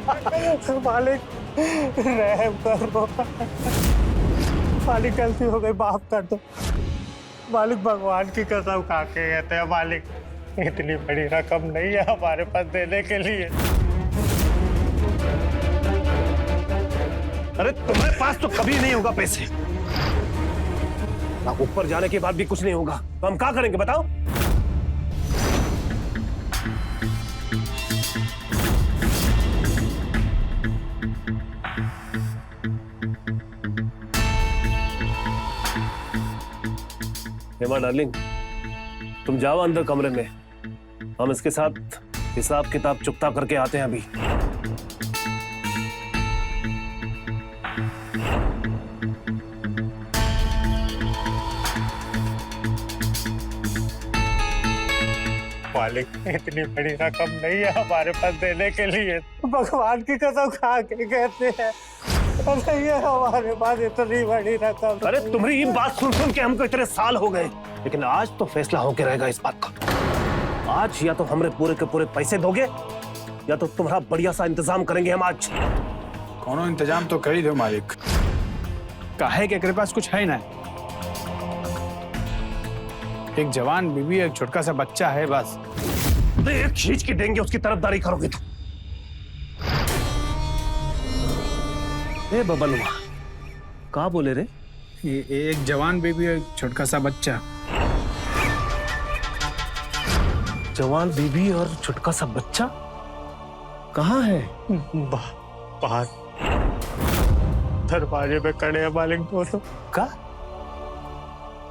मालिक रहम करो, मालिक गलती हो गई, माफ कर दो मालिक। भगवान की कसम खा के कहते हैं मालिक, इतनी बड़ी रकम नहीं है हमारे पास देने के लिए। अरे तुम्हारे पास तो कभी नहीं होगा पैसे, ऊपर जाने के बाद भी कुछ नहीं होगा, तो हम क्या करेंगे बताओ? हेमा डार्लिंग, तुम जाओ अंदर कमरे में, हम इसके साथ हिसाब किताब चुकता करके आते हैं अभी। मालिक इतनी बड़ी रकम नहीं है हमारे पास देने के लिए, भगवान की कसम खा के कहते हैं नहीं है हमारे पास इतनी बड़ी रकम। अरे तुम्हारी ये बात सुन सुन के हमको इतने साल हो गए, लेकिन आज तो फैसला होके रहेगा इस बात का। आज या तो हमरे पूरे के पूरे पैसे दोगे या तो तुम्हारा बढ़िया सा इंतजाम करेंगे हम आज। कोनो इंतजाम तो कर ही दो मालिक, काहे के एकरे पास कुछ है ना, एक जवान बीवी, एक छोटका सा बच्चा है बस। एक खींच के देंगे उसकी तरफदारी करोगे तो। ए बबलुआ, कहाँ बोले रे? एक जवान बेबी, एक छोटका सा बच्चा। जवान बीबी और छोटका सा बच्चा कहाँ है? बाहर दरवाजे पे खड़े हैं मालिक दोनों। का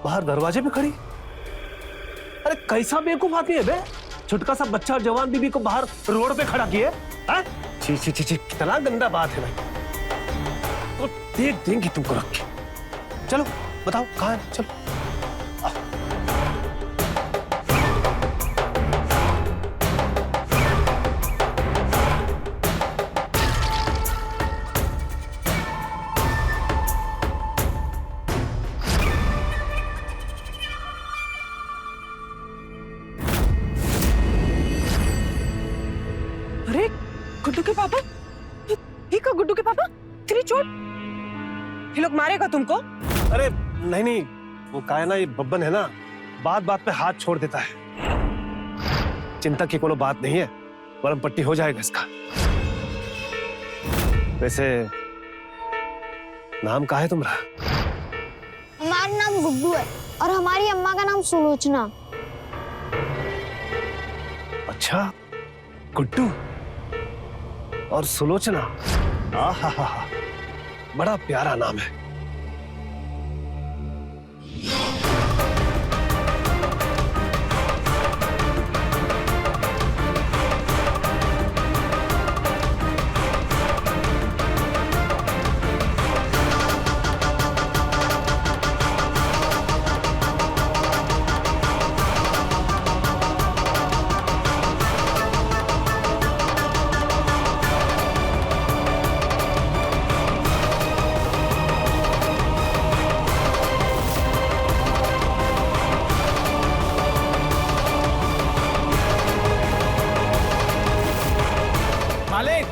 बाहर दरवाजे पे खड़ी? अरे कैसा बेवकूफ आदमी है बे, छोटका सा बच्चा और जवान बीबी को बाहर रोड पे खड़ा किए? छी छी छी छी, कितना गंदा बात है भाई। तो देख देंगे तुमको रख के। चलो बताओ कहाँ है, चलो। अरे गुड्डू के पापा, ये का गुड्डू के पापा, तेरी चोट, ये लोग मारेगा तुमको? अरे नहीं नहीं, वो का है ना, ये बब्बन है ना, बात बात पे हाथ छोड़ देता है। चिंता की कोनो बात नहीं है, मरहम पट्टी हो जाएगा इसका। वैसे नाम का है तुम्हारा? हमारा नाम गुड्डू है और हमारी अम्मा का नाम सुलोचना। अच्छा, गुड्डू और सुलोचना, आहा, बड़ा प्यारा नाम है। मालिक,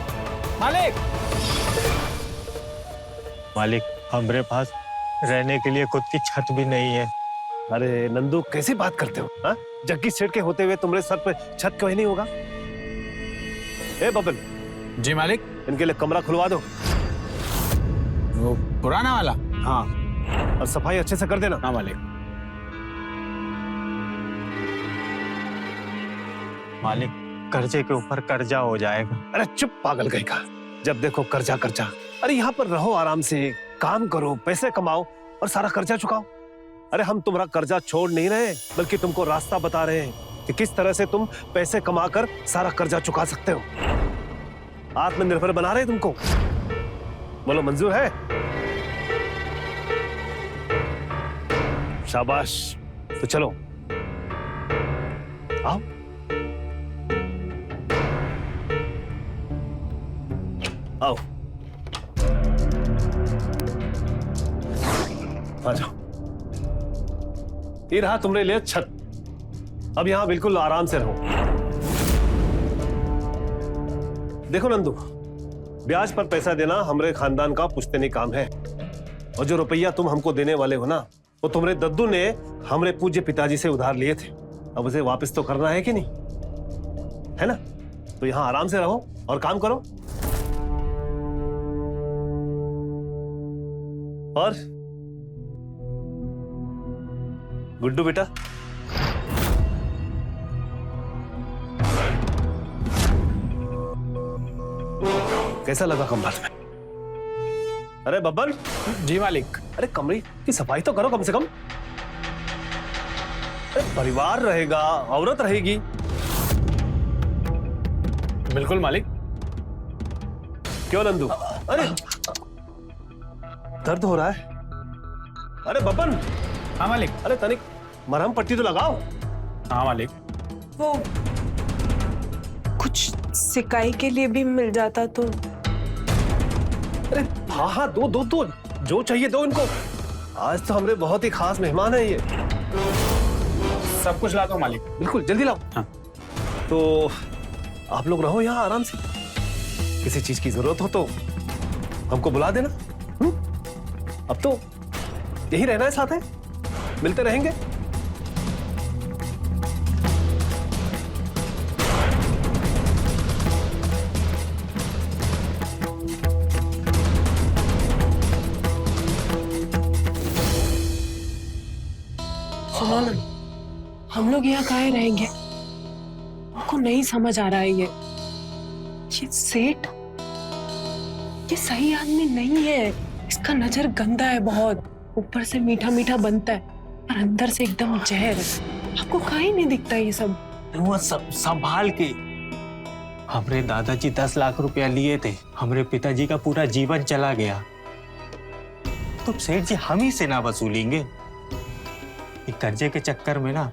मालिक, मालिक हमारे पास रहने के लिए खुद की छत भी नहीं है। अरे नंदू, कैसी बात करते हो? हाँ, जग्गी सेठ के होते हुए तुम्हारे सर पे छत क्यों नहीं होगा? ए बबन, जी मालिक। इनके लिए कमरा खुलवा दो। वो पुराना वाला? हाँ। और सफाई अच्छे से कर देना। हाँ मालिक। मालिक कर्जे के ऊपर कर्जा हो जाएगा। अरे चुप पागल कहीं का, जब देखो कर्जा कर्जा। अरे यहाँ पर रहो, आराम से काम करो, पैसे कमाओ और सारा कर्जा चुकाओ। अरे हम तुम्हारा कर्जा छोड़ नहीं रहे, बल्कि तुमको रास्ता बता रहे हैं कि किस तरह से तुम पैसे कमाकर सारा कर्जा चुका सकते हो। आत्मनिर्भर बना रहे तुमको। बोलो मंजूर है? शाबाश, तो चलो आओ। आओ, आ जाओ। ये रहा तुम्हारे लिए छत। अब यहां बिल्कुल आराम से रहो। देखो नंदू, ब्याज पर पैसा देना हमारे खानदान का पुश्तनी काम है। और जो रुपया तुम हमको देने वाले हो ना, वो तुम्हारे दद्दू ने हमारे पूज्य पिताजी से उधार लिए थे। अब उसे वापस तो करना है कि नहीं, है ना? तो यहाँ आराम से रहो और काम करो। और गुड्डू बेटा, कैसा लगा कमरा में? अरे बब्बन। जी मालिक। अरे कमरे की सफाई तो करो कम से कम। अरे परिवार रहेगा, औरत रहेगी। बिल्कुल मालिक। क्यों नंदू? अरे दर्द हो रहा है। अरे बब्बन। हाँ मालिक। अरे तनिक मरहम पट्टी तो लगाओ। हाँ मालिक। वो कुछ सिकाई के लिए भी मिल जाता तो। अरे हाँ हाँ, दो जो चाहिए दो इनको। आज तो हमारे बहुत ही खास मेहमान है ये। सब कुछ ला दो मालिक। बिल्कुल जल्दी लाओ। हाँ। तो आप लोग रहो यहाँ आराम से। किसी चीज की जरूरत हो तो हमको बुला देना। अब तो यही रहना है, साथ है, मिलते रहेंगे। सुनो ना, हम लोग यहाँ काहे रहेंगे? आपको नहीं समझ आ रहा है ये सेठ, ये सही आदमी नहीं है। इसका नजर गंदा है बहुत। ऊपर से मीठा मीठा बनता है और अंदर से एकदम जहर है। आपको काहे नहीं दिखता ये सब? वो सब संभाल के। हमरे दादाजी 10 लाख रुपया लिए थे, हमरे पिताजी का पूरा जीवन चला गया, तो सेठ जी हम ही से ना वसूलेंगे? ये कर्जे के चक्कर में ना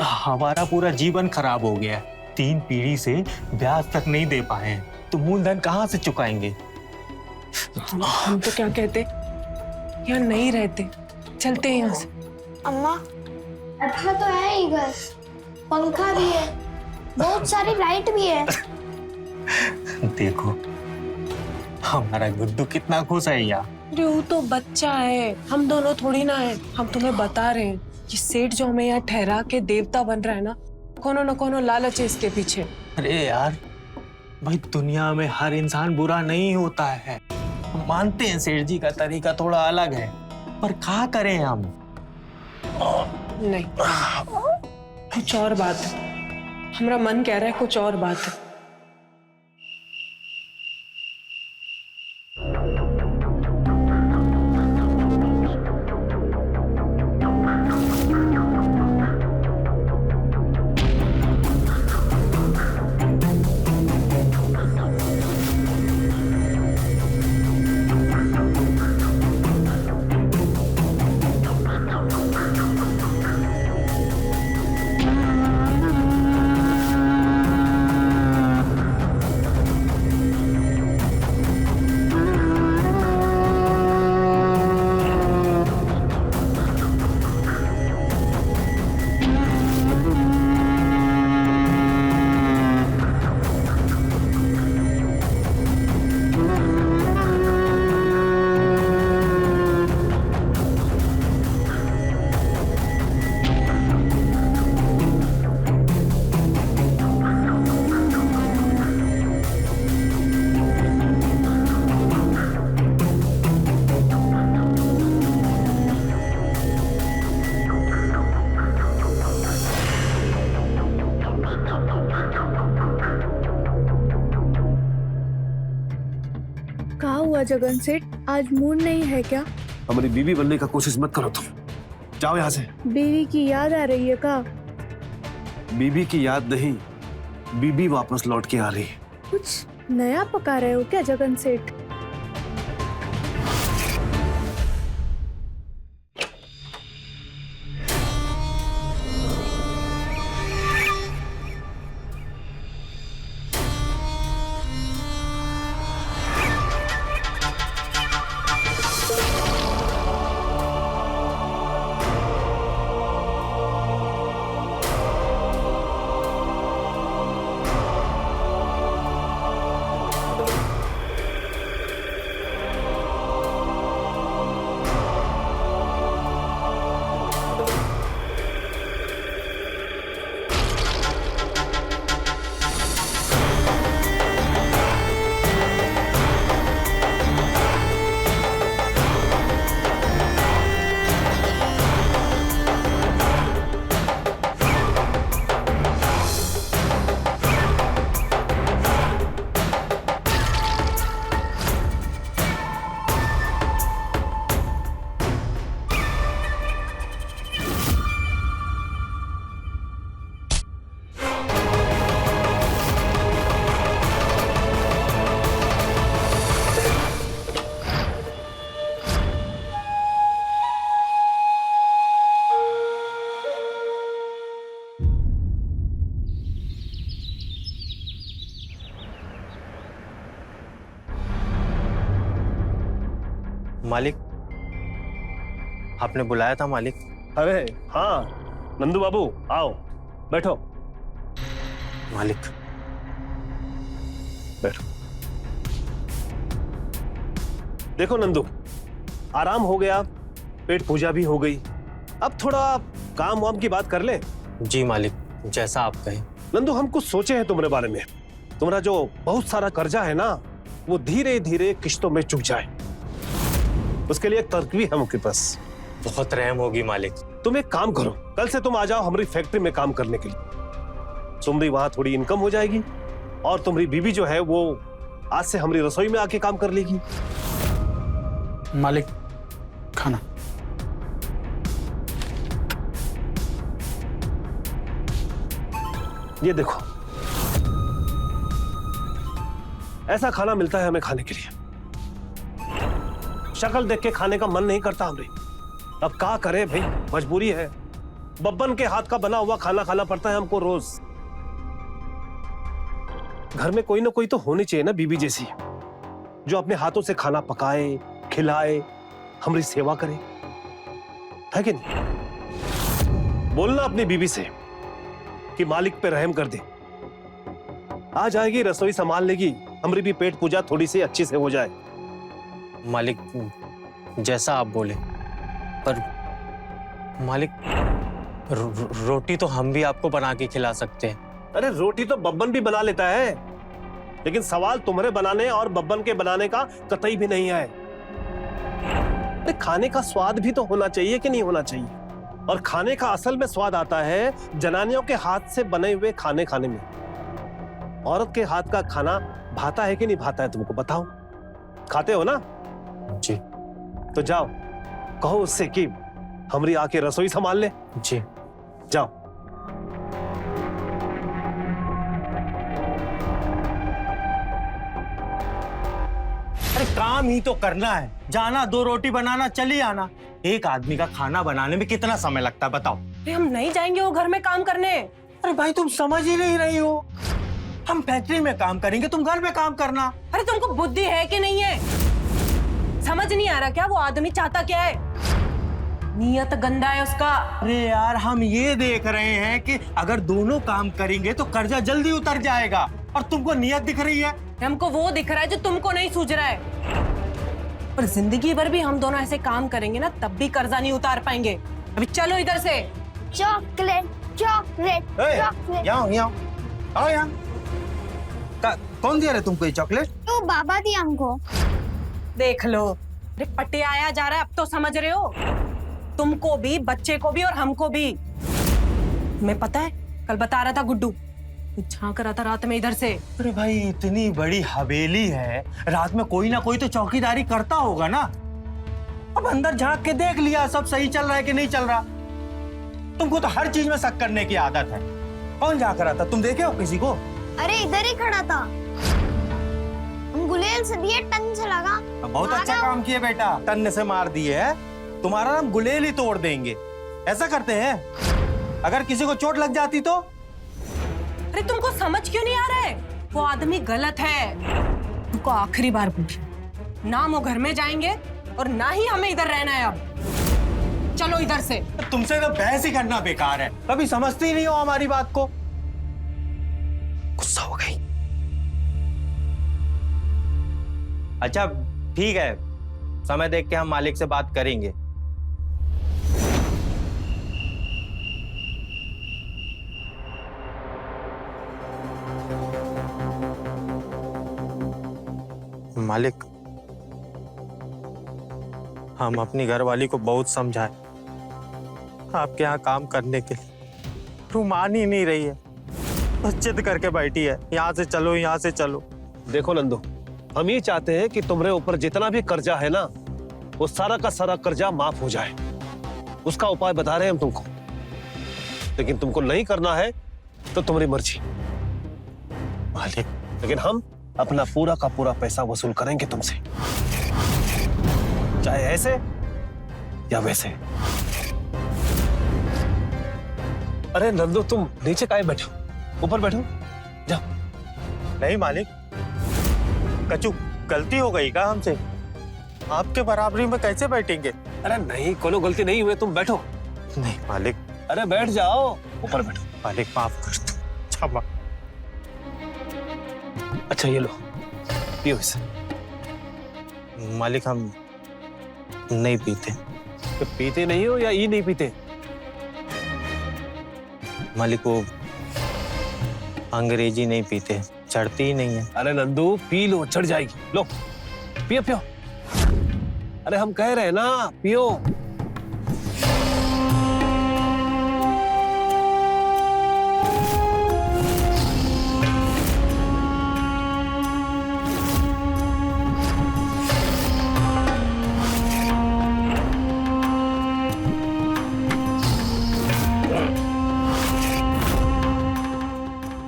हमारा पूरा जीवन खराब हो गया। 3 पीढ़ी से ब्याज तक नहीं दे पाए हैं, तो मूलधन कहाँ से चुकाएंगे? हम तो क्या कहते, यहाँ नहीं रहते, चलते हैं यहाँ से। अम्मा, अच्छा तो है ही घर, पंखा भी है, बहुत सारी लाइट भी है। देखो हमारा गुड्डू कितना खुश है यार। अरे वो तो बच्चा है, हम दोनों थोड़ी ना है। हम तुम्हें बता रहे हैं, ये सेठ जो हमें यहाँ ठहरा के देवता बन रहा है ना कोनो लालच है इसके पीछे। अरे यार भाई, दुनिया में हर इंसान बुरा नहीं होता है। हम मानते हैं सेठ जी का तरीका थोड़ा अलग है, पर क्या करें हम? नहीं, कुछ और बात है। हमारा मन कह रहा है कुछ और बात है। कहा हुआ जगन सेठ, आज मूड नहीं है क्या? हमारी बीवी बनने का कोशिश मत करो तुम, जाओ यहाँ से। बीवी की याद आ रही है का? बीवी की याद नहीं, बीबी वापस लौट के आ रही है। कुछ नया पका रहे हो क्या जगन सेठ? मालिक, आपने बुलाया था मालिक? अरे हाँ नंदू बाबू, आओ बैठो। मालिक, बैठो। देखो नंदू, आराम हो गया, पेट पूजा भी हो गई, अब थोड़ा काम वाम की बात कर ले। जी मालिक, जैसा आप कहें। नंदू, हम कुछ सोचे हैं तुम्हारे बारे में। तुम्हारा जो बहुत सारा कर्जा है ना, वो धीरे धीरे किश्तों में चुक जाए, उसके लिए एक तरकीब है हमारे पास। बहुत रहम होगी मालिक। तुम एक काम करो, कल से तुम आ जाओ हमारी फैक्ट्री में काम करने के लिए। तुम्हारी वहां थोड़ी इनकम हो जाएगी और तुम्हारी बीवी जो है वो आज से हमारी रसोई में आके काम कर लेगी। मालिक, खाना। ये देखो, ऐसा खाना मिलता है हमें खाने के लिए। शक्ल देख के खाने का मन नहीं करता हमें। अब क्या करें भाई, मजबूरी है। बब्बन के हाथ का बना हुआ खाना खाना पड़ता है हमको रोज। घर में कोई ना कोई तो होनी चाहिए ना बीबी जैसी, जो अपने हाथों से खाना पकाए, खिलाए, हमारी सेवा करे, है कि नहीं? बोलना अपनी बीबी से कि मालिक पे रहम कर दे। आ जाएगी, रसोई संभाल लेगी, हमारी भी पेट पूजा थोड़ी सी अच्छी से हो जाए। मालिक, जैसा आप बोले, पर मालिक रोटी तो हम भी आपको बना के खिला सकते हैं। अरे रोटी तो बब्बन भी बना लेता है, लेकिन सवाल तुम्हारे बनाने और बब्बन के बनाने का कतई भी नहीं है। अरे खाने का स्वाद भी तो होना चाहिए कि नहीं होना चाहिए? और खाने का असल में स्वाद आता है जनानियों के हाथ से बने हुए खाने खाने में। औरत के हाथ का खाना भाता है कि नहीं भाता है, तुमको बताओ? खाते हो ना? जी। तो जाओ कहो उससे कि हमारी आके रसोई संभाल ले। जी जाओ। अरे काम ही तो करना है, जाना, 2 रोटी बनाना, चली आना। एक आदमी का खाना बनाने में कितना समय लगता है बताओ? अरे हम नहीं जाएंगे वो घर में काम करने। अरे भाई, तुम समझ ही नहीं रही हो। हम फैक्ट्री में काम करेंगे, तुम घर में काम करना। अरे तुमको बुद्धि है कि नहीं है? समझ नहीं आ रहा क्या वो आदमी चाहता क्या है? नियत गंदा है उसका। अरे यार, हम ये देख रहे हैं कि अगर दोनों काम करेंगे तो कर्जा जल्दी उतर जाएगा, और तुमको नियत दिख रही है। हमको वो दिख रहा है जो तुमको नहीं सूझ रहा है। पर जिंदगी भर भी हम दोनों ऐसे काम करेंगे ना, तब भी कर्जा नहीं उतार पाएंगे। अभी चलो इधर से। Chocolate chocolate chocolate. यहाँ यहाँ आओ, यहाँ। कौन दिया रहे तुमको ये चॉकलेट? तो बाबा दी हमको। देख लो, अरे पट्टे आया जा रहा है, अब तो समझ रहे हो? तुमको भी, बच्चे को भी और हमको भी। तुम्हें पता है, कल बता रहा था गुड्डू, झांक रहा था रात में इधर से। अरे भाई, इतनी बड़ी हवेली है, रात में कोई ना कोई तो चौकीदारी करता होगा ना। अब अंदर झांक के देख लिया सब सही चल रहा है कि नहीं चल रहा। तुमको तो हर चीज में शक करने की आदत है। कौन झांक रहा था, तुम देखे हो किसी को? अरे इधर ही खड़ा था, गुलेल से दिए, टन से लगा। बहुत अच्छा काम किए बेटा, टन से मार दिए है। तुम्हारा नाम गुलेल ही तोड़ देंगे। ऐसा करते हैं, अगर किसी को चोट लग जाती तो? अरे तुमको समझ क्यों नहीं आ रहा है? वो आदमी गलत है। तुमको आखिरी बार पूछा, ना वो घर में जाएंगे और ना ही हमें इधर रहना है अब। चलो इधर से। तुमसे तो बहस ही करना बेकार है, कभी समझती ही नहीं हो हमारी बात को। गुस्सा हो गई। अच्छा ठीक है, समय देख के हम मालिक से बात करेंगे। मालिक, हम अपनी घरवाली को बहुत समझाए आपके यहाँ काम करने के लिए, वो मान ही नहीं रही है, बस जिद करके बैठी है, यहाँ से चलो, यहाँ से चलो। देखो नंदू, हम ये चाहते हैं कि तुम्हारे ऊपर जितना भी कर्जा है ना, वो सारा का सारा कर्जा माफ हो जाए। उसका उपाय बता रहे हैं हम तुमको, लेकिन तुमको नहीं करना है तो तुम्हारी मर्जी। मालिक, लेकिन हम अपना पूरा का पूरा पैसा वसूल करेंगे तुमसे, चाहे ऐसे या वैसे। अरे नंदू, तुम नीचे काहे बैठो, ऊपर बैठो, जाओ। नहीं मालिक, कचू गलती हो गई का हमसे? आपके बराबरी में कैसे बैठेंगे? अरे नहीं, कोनो गलती नहीं हुई, तुम बैठो। नहीं मालिक, अरे बैठ जाओ, ऊपर बैठो। मालिक माफ कर दो। क्षमा। अच्छा ये लो, पियो इसे। मालिक हम नहीं पीते। तो पीते नहीं हो या ई नहीं पीते? मालिक वो अंग्रेजी नहीं पीते, चढ़ती ही नहीं है। अरे नंदू पी लो, चढ़ जाएगी। लो पियो पियो। अरे हम कह रहे हैं ना, पियो।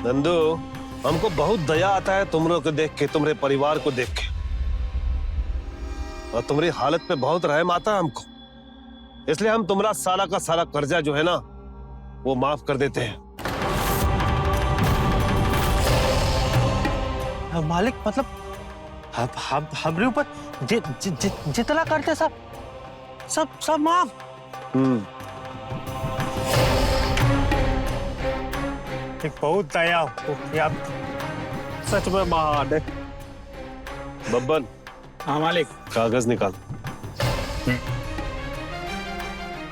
नंदू, हमको बहुत दया आता है तुम लोग को देख के, तुम्हारे परिवार को देख के, और तुम्हारी हालत पे बहुत रहम आता है हमको। इसलिए हम तुम्हारा सारा का सारा कर्जा जो है ना, वो माफ कर देते हैं। मालिक मतलब हमरे ऊपर जितना करते सब माफ। एक बहुत दया हो, आप सच में महान है। बब्बन, हाँ मालिक। कागज निकाल।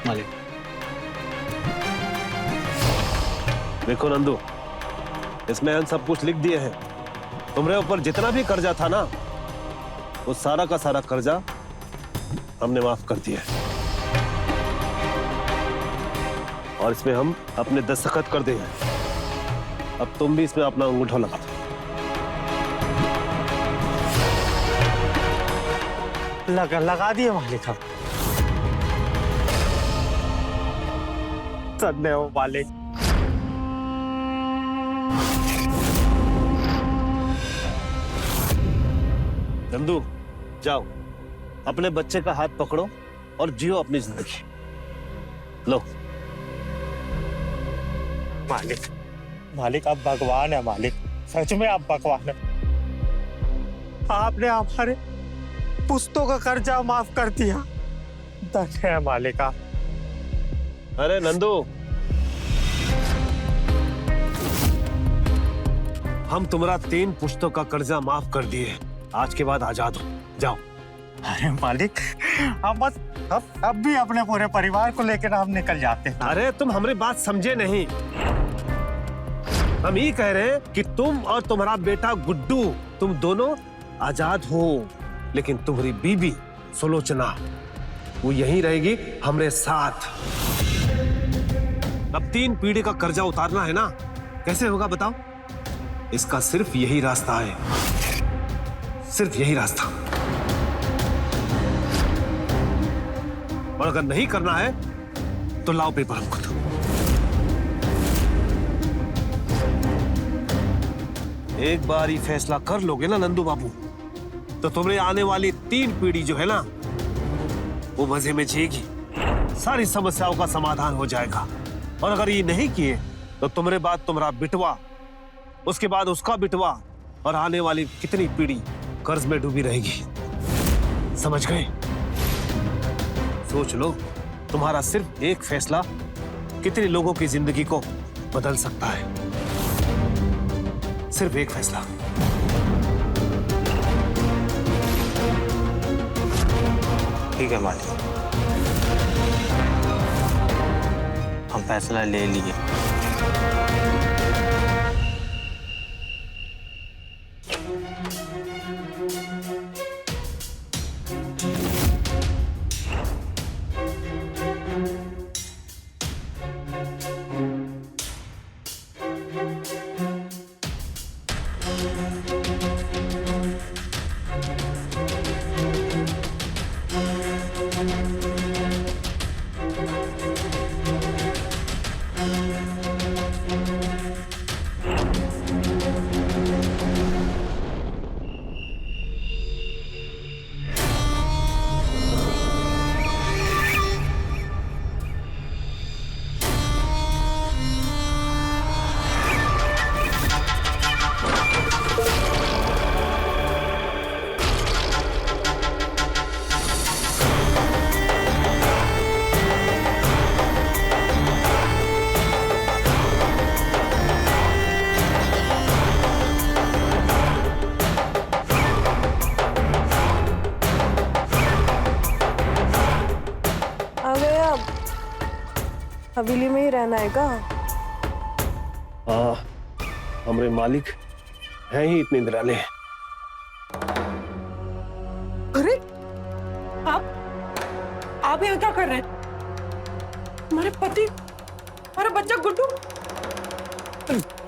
मालिक देखो नंदू, इसमें हम सब कुछ लिख दिए हैं। तुम्हारे ऊपर जितना भी कर्जा था ना, वो सारा का सारा कर्जा हमने माफ कर दिया है। और इसमें हम अपने दस्तखत कर देंगे। अब तुम भी इसमें अपना अंगूठा लगा दो। लगा दिए मालिक। हम धन्य हो मालिक। नंदू जाओ, अपने बच्चे का हाथ पकड़ो और जियो अपनी जिंदगी। लो मालिक आप भगवान है मालिक, सच में आप भगवान है। आपने हमारे पुश्तों का कर्जा माफ कर दिया। धन्य है मालिक आप। अरे नंदू, हम तुम्हारा 3 पुश्तों का कर्जा माफ कर दिए। आज के बाद आजाद हो, जाओ। अरे मालिक, हम बस अब भी अपने पूरे परिवार को लेकर हम निकल जाते हैं। अरे तुम हमारी बात समझे नहीं। हम ये कह रहे हैं कि तुम और तुम्हारा बेटा गुड्डू, तुम दोनों आजाद हो, लेकिन तुम्हारी बीबी सुलोचना वो यहीं रहेगी हमारे साथ। अब 3 पीढ़ी का कर्जा उतारना है ना, कैसे होगा बताओ? इसका सिर्फ यही रास्ता है, सिर्फ यही रास्ता। और अगर नहीं करना है तो लाओ पेपर हमको दो। एक बार ही फैसला कर लोगे ना नंदू बाबू, तो तुम्हारी आने वाली 3 पीढ़ी जो है ना, वो मजे में जिएगी। सारी समस्याओं का समाधान हो जाएगा। और अगर ये नहीं किए तो तुम्हारे बाद तुम्हारा बिटवा, उसके बाद उसका बिटवा, और आने वाली कितनी पीढ़ी कर्ज में डूबी रहेगी। समझ गए? सोच लो, तुम्हारा सिर्फ एक फैसला कितने लोगों की जिंदगी को बदल सकता है। सिर्फ एक फैसला। ठीक है मालिक, हम फैसला ले लिए। हवेली में ही रहना है का? हाँ, हमारे मालिक हैं ही इतने निराले हैं। अरे आप यहाँ क्या कर रहे हैं? हमारे पति, हमारा बच्चा गुड्डू।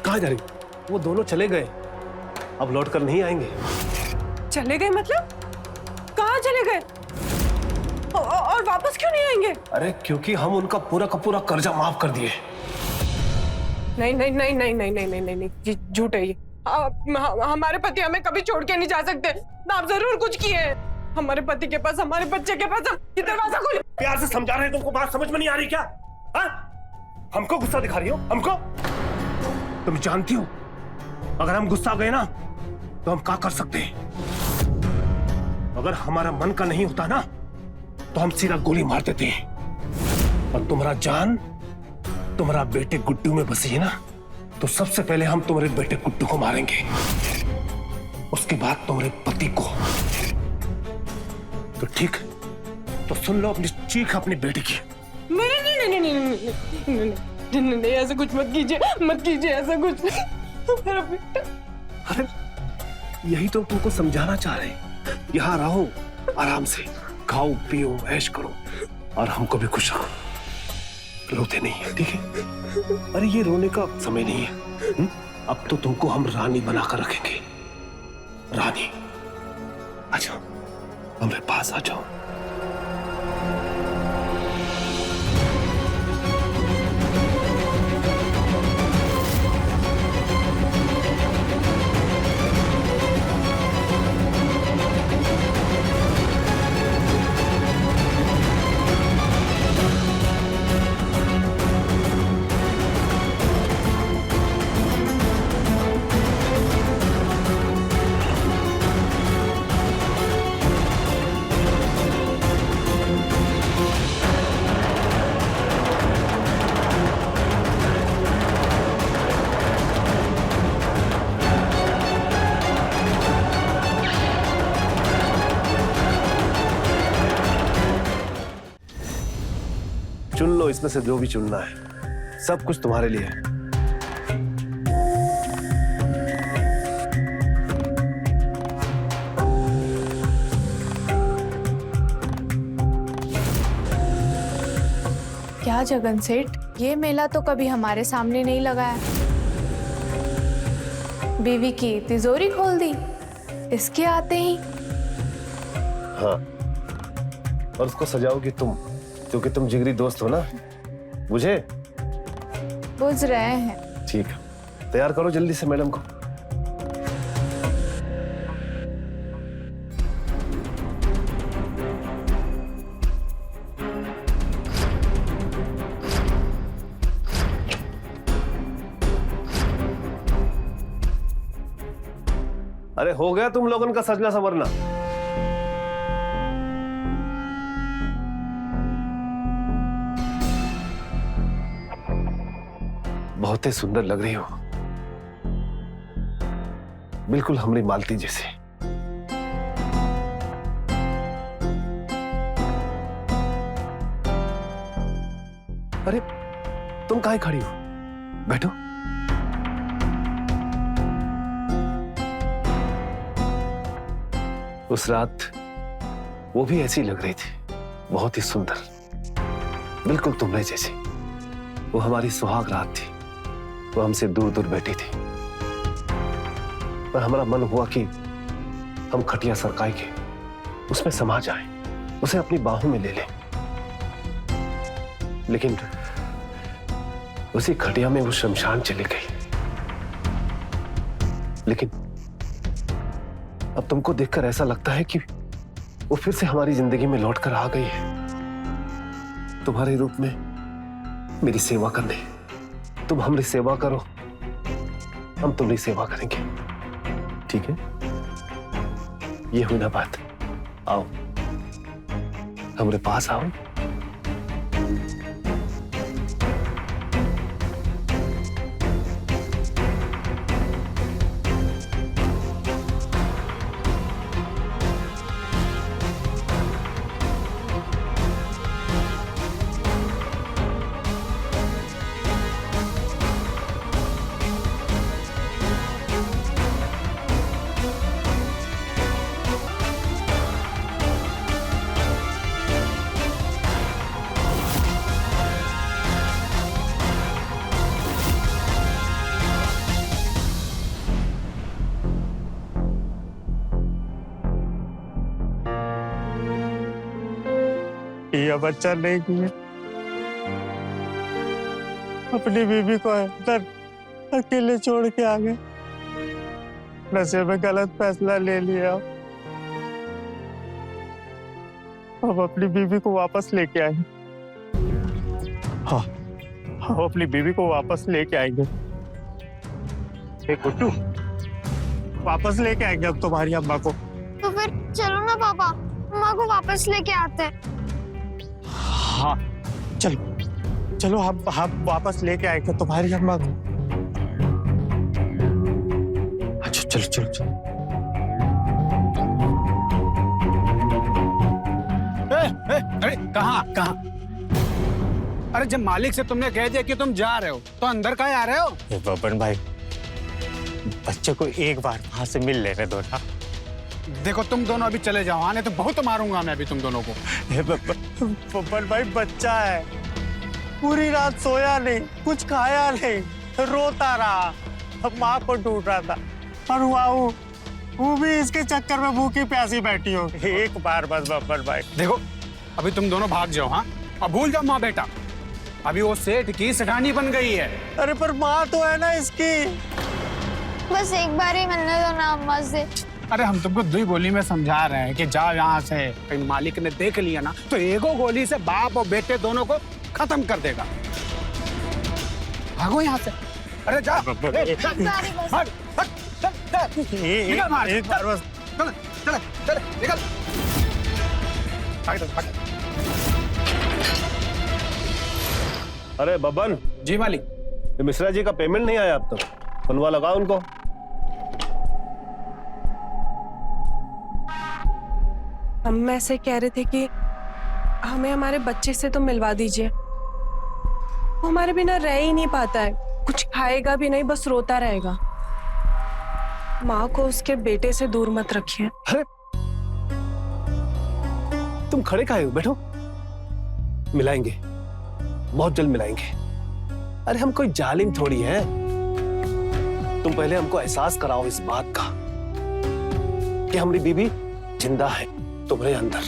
कहाँ जा रही? वो दोनों चले गए, अब लौट कर नहीं आएंगे। चले गए मतलब? कहाँ चले गए? और वापस क्यों नहीं आएंगे? अरे क्योंकि हम उनका पूरा का पूरा कर्जा माफ कर दिए। नहीं नहीं नहीं नहीं नहीं नहीं नहीं नहीं नहीं, ये झूठ है ये। हमारे पति हमें कभी छोड़ के नहीं जा सकते। आप जरूर कुछ किए हैं। हमारे पति के पास, हमारे बच्चे के पास, ये दरवाजा खोलो। प्यार से समझा रहे हैं, तुमको बात समझ में नहीं आ रही क्या? हा? हमको गुस्सा दिखा रही हो? हमको? तुम जानती हो अगर हम गुस्सा गए ना तो हम क्या कर सकते हैं? अगर हमारा मन का नहीं होता ना तो हम सीधा गोली मार देते हैं। और तुम्हारा जान तुम्हारा बेटे गुड्डू में बसी है ना, तो सबसे पहले हम तुम्हारे बेटे गुड्डू को मारेंगे, उसके बाद तुम्हारे पति को। तो ठीक, तो सुन लो अपनी चीख अपने बेटे की। नहीं नहीं नहीं नहीं नहीं नहीं नहीं, ऐसा कुछ मत कीजिए, मत कीजिए ऐसा कुछ। मेरा बेटा। अरे यही तो तुमको समझाना चाह रहे हैं। यहाँ रहो आराम से, खाओ पियो ऐश करो और हमको भी खुश रखो। रोते नहीं है, ठीक है? अरे ये रोने का समय नहीं है। अब तो तुमको हम रानी बनाकर रखेंगे। रानी, आ जाओ, हमारे पास आ जाओ। चुन लो इसमें से जो भी चुनना है, सब कुछ तुम्हारे लिए है। क्या जगन सेठ, ये मेला तो कभी हमारे सामने नहीं लगा है। बीवी की तिजोरी खोल दी इसके आते ही। हाँ, और उसको सजाओगी तुम, क्योंकि तुम जिगरी दोस्त हो ना मुझे। बुझ रहे हैं। ठीक है, तैयार करो जल्दी से मैडम को। अरे हो गया तुम लोगों का सजना संवरना। बहुत ही सुंदर लग रही हो, बिल्कुल हमारी मालती जैसे। अरे तुम काहे खड़ी हो? बैठो। उस रात वो भी ऐसी लग रही थी, बहुत ही सुंदर, बिल्कुल तुम्हारे जैसी। वो हमारी सुहाग रात थी, वो हमसे दूर दूर बैठी थी, पर हमारा मन हुआ कि हम खटिया सरकाई के उसमें समा जाएं, उसे अपनी बाहों में ले लें। लेकिन उसी खटिया में वो शमशान चली गई। लेकिन अब तुमको देखकर ऐसा लगता है कि वो फिर से हमारी जिंदगी में लौटकर आ गई है, तुम्हारे रूप में मेरी सेवा करने। तुम हमारी सेवा करो, हम तुम्हारी सेवा करेंगे, ठीक है? ये हुई ना बात। आओ हमारे पास आओ। दिया बच्चा नहीं किया, अपनी बीबी को इधर अकेले छोड़ के आ गए। नशे में गलत फैसला ले लिया। अब अपनी बीबी को वापस लेके आए। हाँ, हम अपनी बीबी को वापस लेके आएंगे। गुड्डू, वापस लेके आएंगे अब तुम्हारी अम्मा को। तो फिर चलो ना पापा, अम्मा को वापस लेके आते हैं। हाँ चलो चलो, हम वापस लेके आएंगे तुम्हारी अम्मा को। अच्छा चलो चलो चलो। अरे कहाँ कहाँ? अरे जब मालिक से तुमने कह दिया कि तुम जा रहे हो तो अंदर काहे आ रहे हो? बबन भाई, बच्चे को एक बार वहां से मिल लेने दो ना। देखो तुम दोनों अभी चले जाओ, आने तो बहुत मारूंगा मैं अभी तुम दोनों को। बबन भाई, बच्चा है, पूरी रात सोया नहीं, कुछ खाया नहीं, रोता रहा, अब माँ को ढूंढ रहा था और वो भी इसके चक्कर में भूखी प्यासी बैठी हो। एक बार बस बबन भाई। देखो अभी तुम दोनों भाग जाओ, हाँ, और भूल जाओ माँ बेटा। अभी वो सेठ की सेठानी बन गई है। अरे पर माँ तो है ना इसकी। बस एक बार ही मिलने दो ना अम्मा से। अरे हम तुमको दुई गोली में समझा रहे हैं कि जाओ यहाँ से। कहीं मालिक ने देख लिया ना तो एगो गोली से बाप और बेटे दोनों को खत्म कर देगा। भागो यहाँ से। अरे जा। एक बार ही बस। एक बार बस। चल चल चल निकल। अरे बबन जी मालिक। ये मिश्रा जी का पेमेंट नहीं आया अब तक, बनवा लगाओ उनको। हम ऐसे कह रहे थे कि हमें हमारे बच्चे से तो मिलवा दीजिए। वो हमारे बिना रह ही नहीं पाता है, कुछ खाएगा भी नहीं, बस रोता रहेगा। माँ को उसके बेटे से दूर मत रखिए। अरे तुम खड़े काहे हो, बैठो, मिलाएंगे, बहुत जल्द मिलाएंगे। अरे हम कोई जालिम थोड़ी है। तुम पहले हमको एहसास कराओ इस बात का कि हमारी बीबी जिंदा है तुम्हारे अंदर।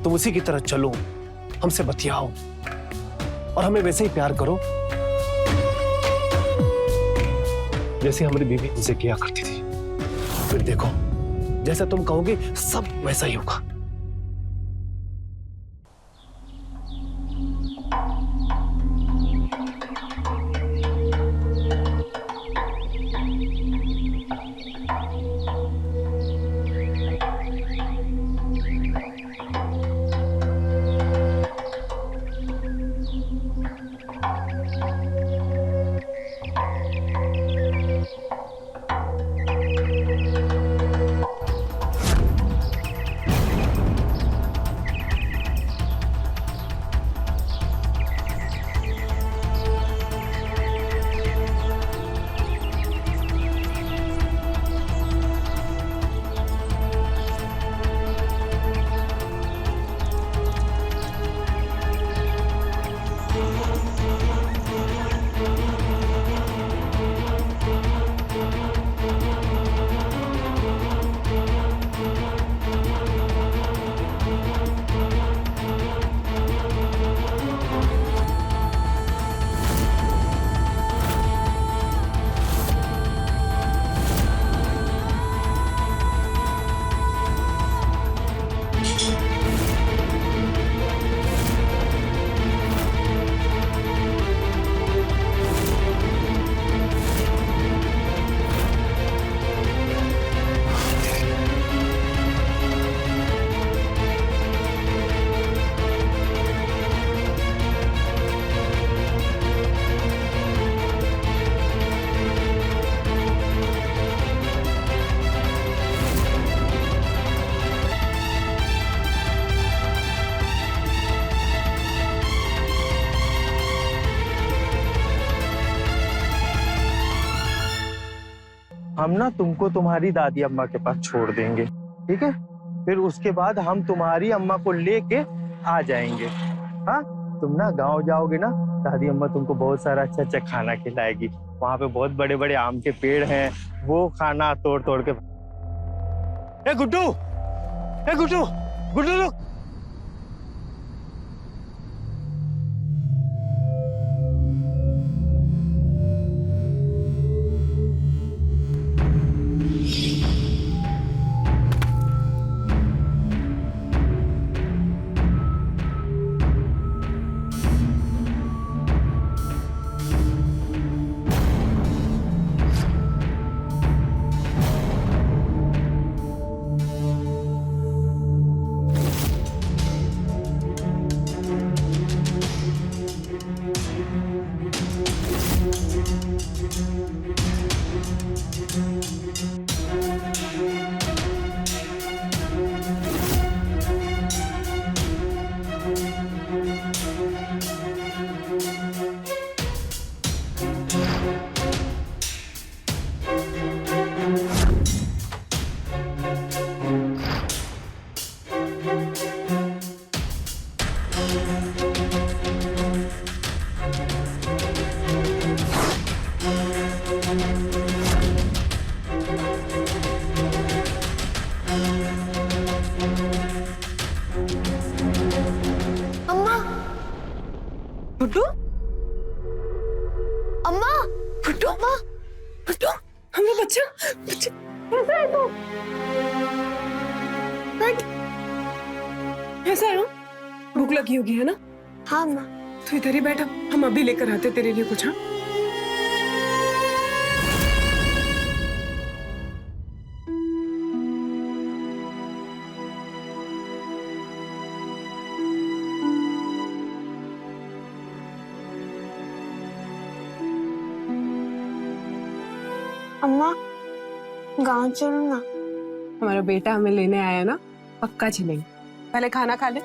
तुम उसी की तरह चलो, हमसे बतियाओ और हमें वैसे ही प्यार करो जैसे हमारी बीबी हमसे किया करती थी। फिर देखो, जैसा तुम कहोगे सब वैसा ही होगा। हम ना तुमको तुम्हारी दादी अम्मा के पास छोड़ देंगे, ठीक है? फिर उसके बाद हम तुम्हारी अम्मा को लेके आ जाएंगे। हाँ, तुम ना गांव जाओगे ना, दादी अम्मा तुमको बहुत सारा अच्छा अच्छा खाना खिलाएगी। वहाँ पे बहुत बड़े बड़े आम के पेड़ हैं, वो खाना तोड़ तोड़ के। ए गुड्डू रुक, बिट्टू, हमारा बच्चा बच्चा कैसा है तू? बैठ। कैसा है? भूख लगी होगी है ना? हाँ माँ। तू इधर ही बैठा, हम अभी लेकर आते तेरे लिए कुछ। हाँ अम्मा गाँव चलो ना। हमारा बेटा हमें लेने आया ना, पक्का चलेंगे। पहले खाना खा ले।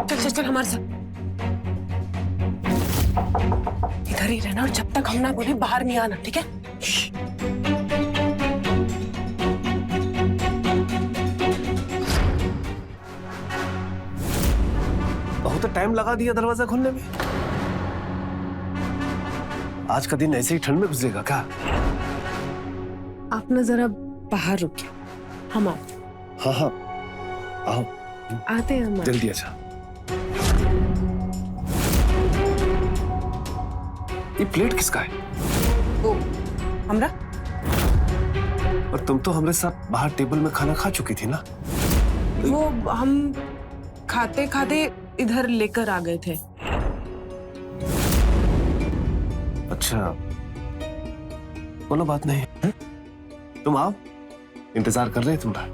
चल चल चल हमारे साथ। इधर ही रहना और जब तक हम ना बोले बाहर नहीं आना, ठीक है? बहुत टाइम लगा दिया दरवाजा खोलने में। आज का दिन ऐसे ही ठंड में गुजरेगा क्या? आप ना जरा बाहर रुकिए, हम आते। हाँ हाँ आओ आते हैं हम। जल्दी। अच्छा ये प्लेट किसका है? वो हमरा। और तुम तो हमारे साथ बाहर टेबल में खाना खा चुकी थी ना? वो हम खाते खाते इधर लेकर आ गए थे। अच्छा कोनो बात नहीं है? तुम आओ, इंतजार कर रहे हैं तुम्हारा।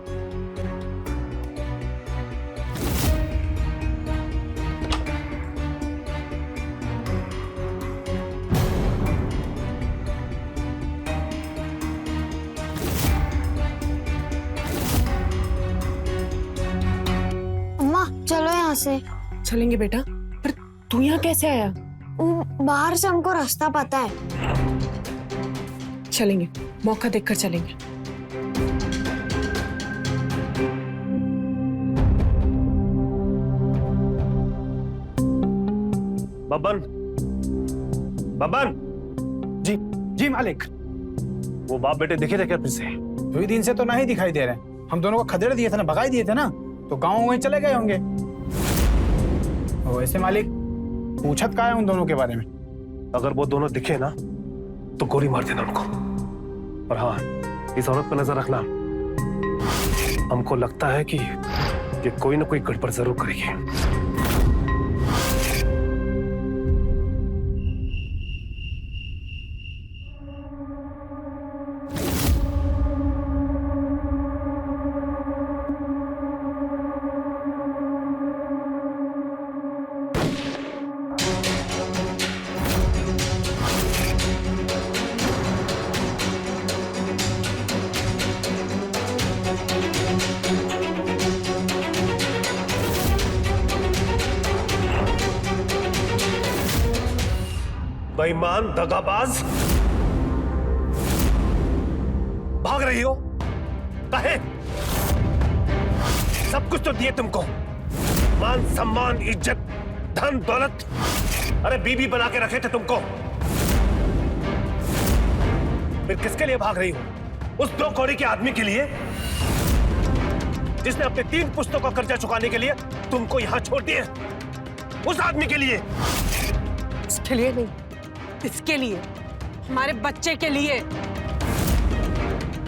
अम्मा चलो यहाँ से। चलेंगे बेटा, पर तू यहाँ कैसे आया? वो बाहर से हमको रास्ता पता है। चलेंगे, मौका देखकर चलेंगे। बबन, बबन। जी मालिक। वो बाप बेटे दिखे थे क्या फिर से? 2 दिन से तो नहीं दिखाई दे रहे। हम दोनों को खदेड़ दिए थे ना, भगाई दिए थे ना, तो गाँव वहीं चले गए होंगे। वैसे मालिक पूछत का है उन दोनों के बारे में? अगर वो दोनों दिखे ना तो गोली मार देना उनको। और हाँ, इस औरत पर नजर रखना। हमको लगता है कि ये कोई ना कोई गड़बड़ जरूर करेगी। बेईमान, दगाबाज, भाग रही हो? काहे? सब कुछ तो दिए तुमको, मान सम्मान, इज्जत, धन दौलत। अरे बीबी बना के रखे थे तुमको, फिर किसके लिए भाग रही हो? उस 2 कौड़ी के आदमी के लिए जिसने अपने 3 पुश्तों का कर्जा चुकाने के लिए तुमको यहां छोड़ दिए। उस आदमी के लिए। उसके लिए नहीं, इसके लिए, हमारे बच्चे के लिए,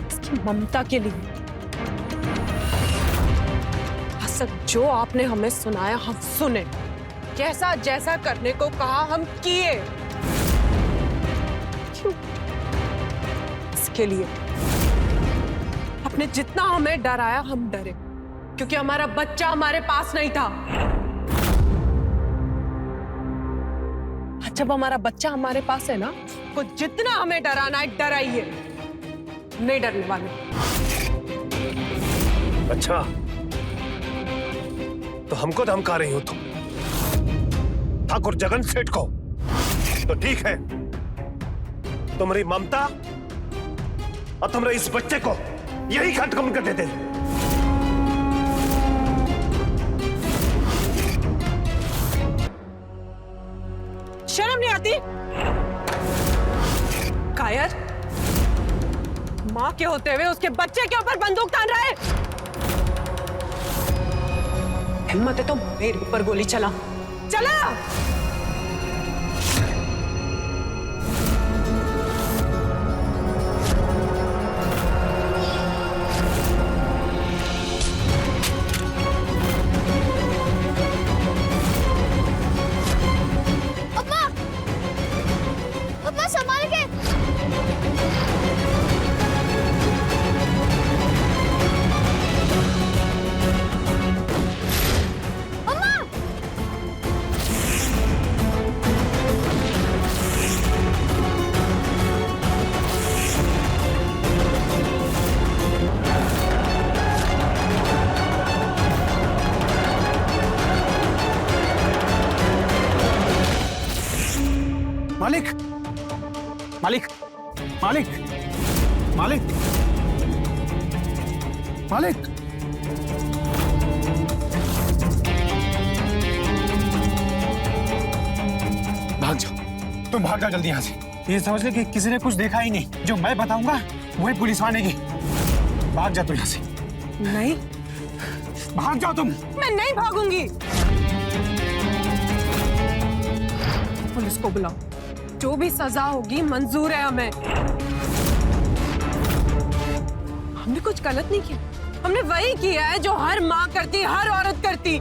इसकी ममता के लिए। सब जो आपने हमें सुनाया हम सुने, जैसा जैसा करने को कहा हम किए। क्यों? इसके लिए आपने जितना हमें डराया हम डरे, क्योंकि हमारा बच्चा हमारे पास नहीं था। जब हमारा बच्चा हमारे पास है ना, तो जितना हमें डराना है डराइए, नहीं डरने वाले। अच्छा, तो हमको धमका रही हो तुम, ठाकुर जगन सेठ को? तो ठीक है, तुम्हारी ममता और तुम्हारे इस बच्चे को यही खत्म कर देते। शर्म नहीं आती? कायर, मां के होते हुए उसके बच्चे के ऊपर बंदूक तान रहा है। हिम्मत है तो मेरे ऊपर गोली चला। चला। पापा संभाल के। मालिक मालिक मालिक मालिक मालिक भाग जाओ, तुम भाग जाओ जल्दी यहाँ से। ये समझ ले कि किसी ने कुछ देखा ही नहीं। जो मैं बताऊंगा वही पुलिस आनेगी। भाग जाओ तुम यहाँ से। नहीं, भाग जाओ तुम। मैं नहीं भागूंगी। पुलिस को बुलाओ, जो भी सजा होगी मंजूर है हमें। हमने कुछ गलत नहीं किया, हमने वही किया है जो हर माँ करती, हर औरत करती।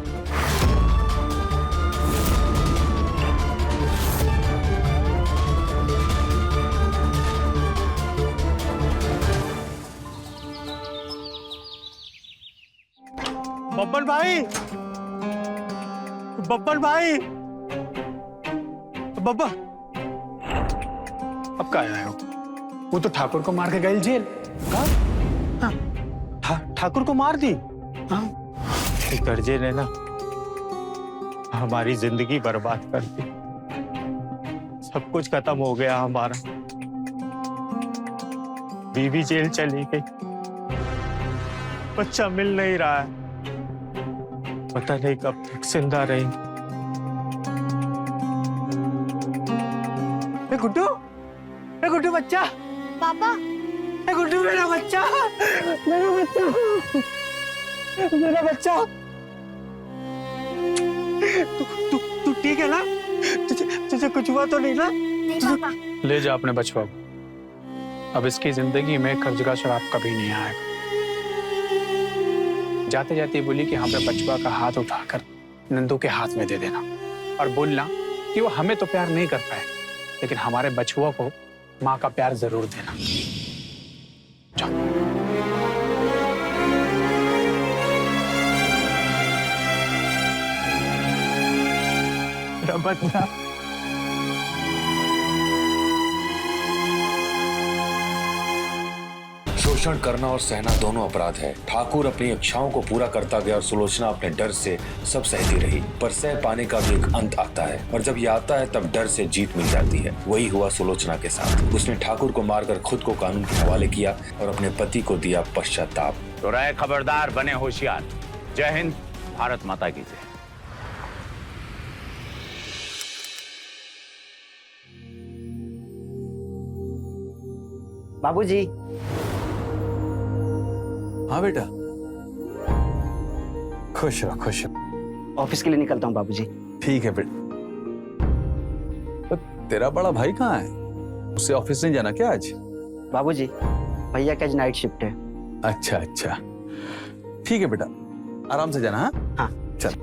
बब्बन भाई, बब्बन भाई, बब्बा अब क्या आया हो? वो तो ठाकुर को मार के गई जेल। ठाकुर को मार दी। इस कर्जे ने ना हमारी जिंदगी बर्बाद कर दी। सब कुछ खत्म हो गया हमारा। बीवी जेल चली गई, बच्चा मिल नहीं रहा है, पता नहीं कब तक जिंदा रहेंगे। गुड्डू बच्चा, पापा गुड्डू मेरा बच्चा, मेरा बच्चा, मेरा बच्चा। तू ठीक है ना? तुझे कुछ हुआ तो नहीं ना? नहीं पापा। ले जा अपने बचवा को। अब इसकी जिंदगी में कर्ज का शराब कभी नहीं आएगा। जाते जाते बोली कि हमारे बचवा का हाथ उठाकर नंदू के हाथ में दे देना और बोलना कि वो हमें तो प्यार नहीं कर पाए, लेकिन हमारे बचुआ को माँ का प्यार जरूर देना। जाओ। मेरा बच्चा। शोषण करना और सहना दोनों अपराध है। ठाकुर अपनी इच्छाओं को पूरा करता गया और सुलोचना अपने डर से सब सहती रही, पर सह पाने का भी एक अंत आता है, और जब ये आता है तब डर से जीत मिल जाती है। वही हुआ सुलोचना के साथ। उसने ठाकुर को मारकर खुद को कानून के हवाले किया और अपने पति को दिया पश्चाताप। तो रहे खबरदार, बने होशियार। जय हिंद, भारत माता की जय। बाबूजी। हाँ बेटा, खुश रहो खुश रहो। ऑफिस के लिए निकलता हूँ बाबूजी। ठीक है बेटा। तेरा बड़ा भाई कहाँ है? उसे ऑफिस नहीं जाना क्या आज? बाबूजी, भैया का आज नाइट शिफ्ट है। अच्छा अच्छा, ठीक है बेटा, आराम से जाना। हाँ हाँ चल।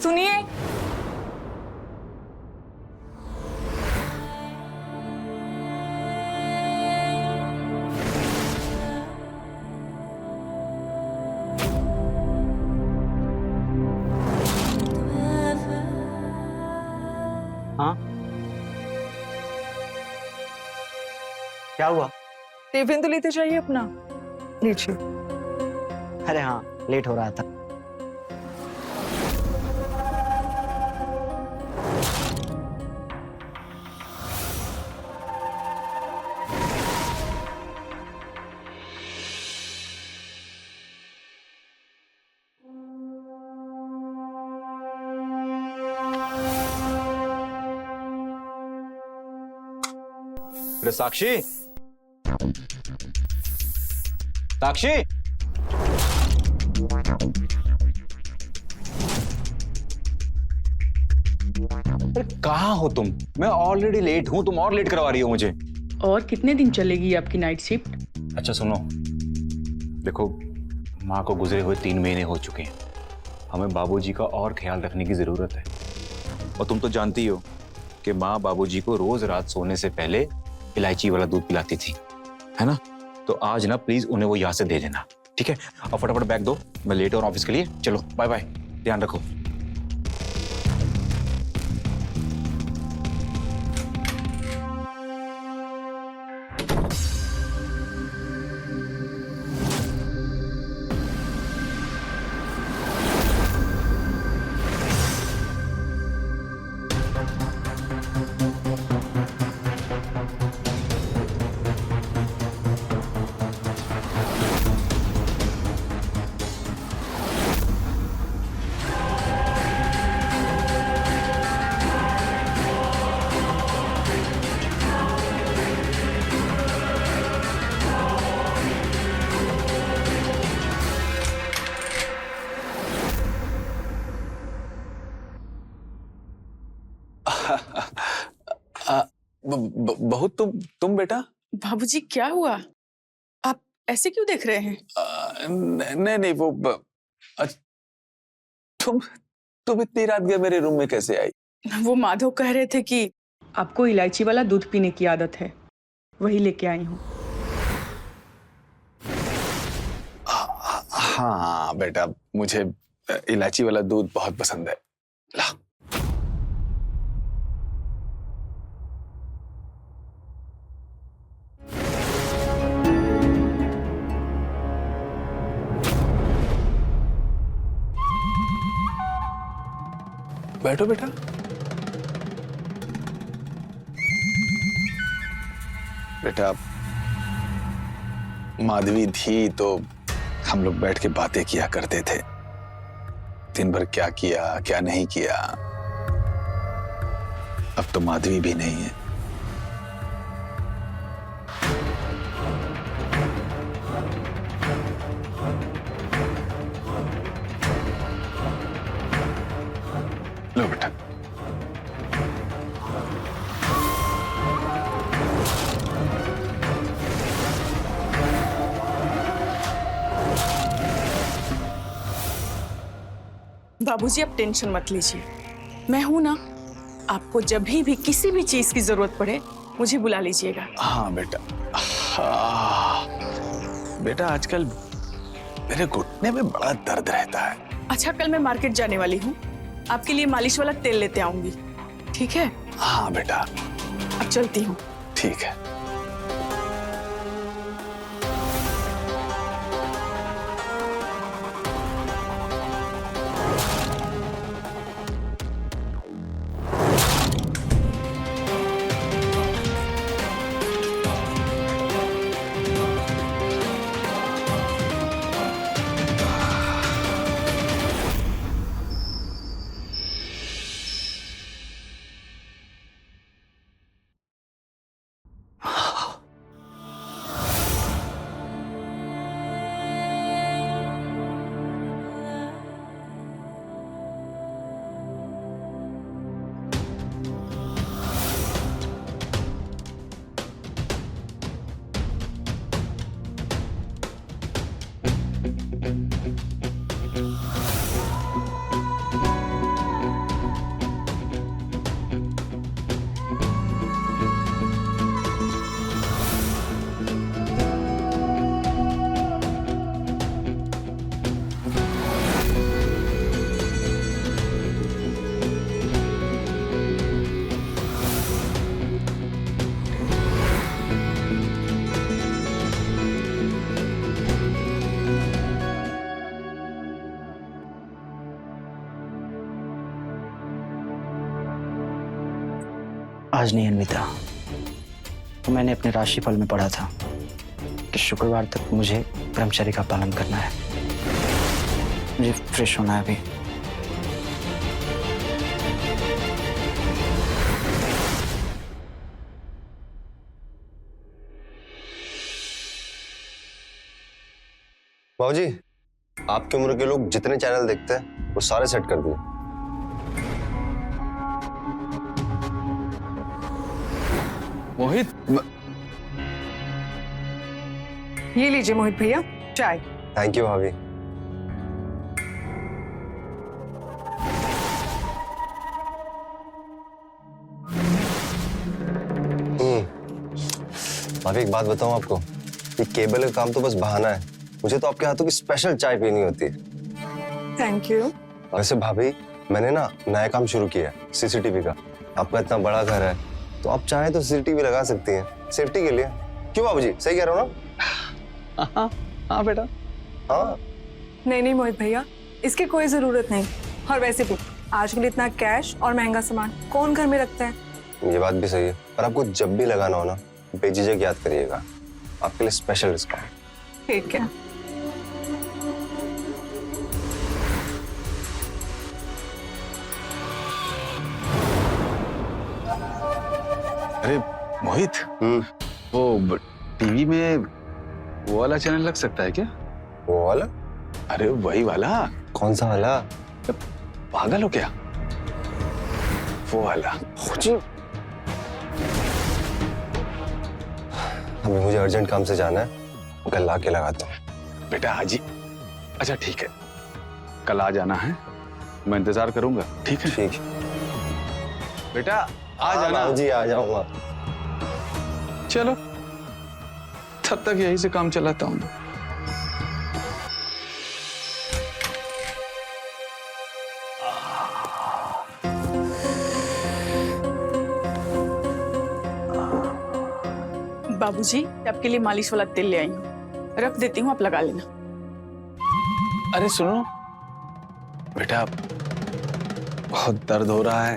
सुनिए, हाँ क्या हुआ? टिफिन तो लेते चाहिए अपना। लीजिए। अरे हाँ, लेट हो रहा था। अरे साक्षी, साक्षी, कहाँ हो तुम? मैं ऑलरेडी लेट हूँ, तुम और लेट करवा रही हो मुझे। और कितने दिन चलेगी आपकी नाइट शिफ्ट? अच्छा सुनो, देखो माँ को गुजरे हुए 3 महीने हो चुके हैं। हमें बाबूजी का और ख्याल रखने की जरूरत है। और तुम तो जानती हो कि माँ बाबूजी को रोज रात सोने से पहले इलायची वाला दूध पिलाती थी, है ना? तो आज ना प्लीज उन्हें वो यहाँ से दे देना, ठीक है? और फटाफट बैग दो, मैं लेट हूँ ऑफिस के लिए। चलो बाय बाय, ध्यान रखो। बहुत तुम बेटा? बाबूजी क्या हुआ? आप ऐसे क्यों देख रहे हैं? नहीं वो तुम इतनी रात गए मेरे रूम में कैसे आई? वो माधव कह रहे थे कि आपको इलायची वाला दूध पीने की आदत है, वही लेके आई हूँ। हाँ बेटा, मुझे इलायची वाला दूध बहुत पसंद है। ला। बैठो बेटा। बेटा माधवी थी तो हम लोग बैठ के बातें किया करते थे, दिन भर क्या किया क्या नहीं किया। अब तो माधवी भी नहीं है। लो बेटा। बाबूजी आप टेंशन मत लीजिए, मैं हूं ना। आपको जब भी किसी भी चीज की जरूरत पड़े मुझे बुला लीजिएगा। हाँ बेटा। हाँ बेटा, आजकल मेरे घुटने में बड़ा दर्द रहता है। अच्छा, कल मैं मार्केट जाने वाली हूँ, आपके लिए मालिश वाला तेल लेते आऊंगी, ठीक है? हाँ बेटा। अब चलती हूँ। ठीक है। आज नहीं अन्विता, तो मैंने अपने राशिफल में पढ़ा था कि शुक्रवार तक मुझे ब्रह्मचर्य का पालन करना है। मुझे फ्रेश होना है अभी। बाबूजी, आपकी उम्र के लोग जितने चैनल देखते हैं वो सारे सेट कर दिए। मोहित, ये लीजिए मोहित भैया चाय। थैंक यू भाभी। भाभी एक बात बताऊं आपको, ये केबल का काम तो बस बहाना है, मुझे तो आपके हाथों की स्पेशल चाय पीनी होती है। Thank you. वैसे भाभी मैंने ना नया काम शुरू किया है सीसीटीवी का। आपका इतना बड़ा घर है तो आप चाहे तो सीसीटीवी लगा सकती हैं सेफ्टी के लिए। क्यों बाबूजी, सही कह रहा हूँ ना? हाँ बेटा। हाँ नहीं मोहित भैया, इसकी कोई जरूरत नहीं। और वैसे भी आजकल इतना कैश और महंगा सामान कौन घर में रखता है। ये बात भी सही है, पर आपको जब भी लगाना हो ना बेझिझक याद करिएगा, आपके लिए स्पेशल डिस्काउंट। ठीक है। अरे मोहित, वो टीवी में वो वाला चैनल लग सकता है क्या? वो वाला? अरे वही वाला। कौन सा वाला? पागल हो क्या? वो वाला। अभी मुझे अर्जेंट काम से जाना है, कल आके लगाता हूँ। बेटा आज ही? अच्छा ठीक है, कल आ जाना है, मैं इंतजार करूंगा। ठीक है? ठीक। बेटा आ जाना। जी आ जाऊंगा। चलो तब तक यहीं से काम चलाता हूँ। बाबूजी आपके लिए मालिश वाला तेल ले आई हूँ, रख देती हूँ, आप लगा लेना। अरे सुनो बेटा, बहुत दर्द हो रहा है,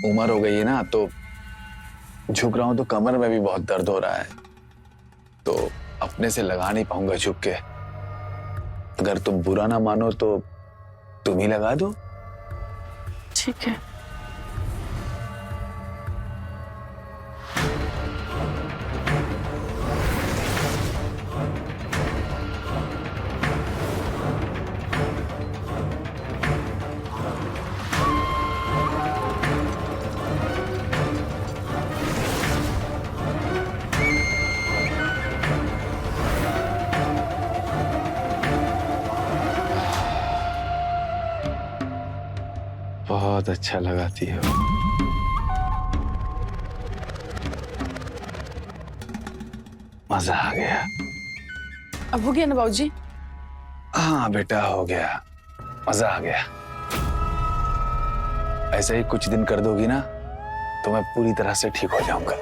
उम्र हो गई है ना, तो झुक रहा हूं तो कमर में भी बहुत दर्द हो रहा है, तो अपने से लगा नहीं पाऊंगा झुक के। अगर तुम बुरा ना मानो तो तुम ही लगा दो। ठीक है। बहुत अच्छा लगाती हो। मजा आ गया। अब हो गया ना बाबूजी? हाँ बेटा हो गया, मजा आ गया। ऐसे ही कुछ दिन कर दोगी ना तो मैं पूरी तरह से ठीक हो जाऊंगा।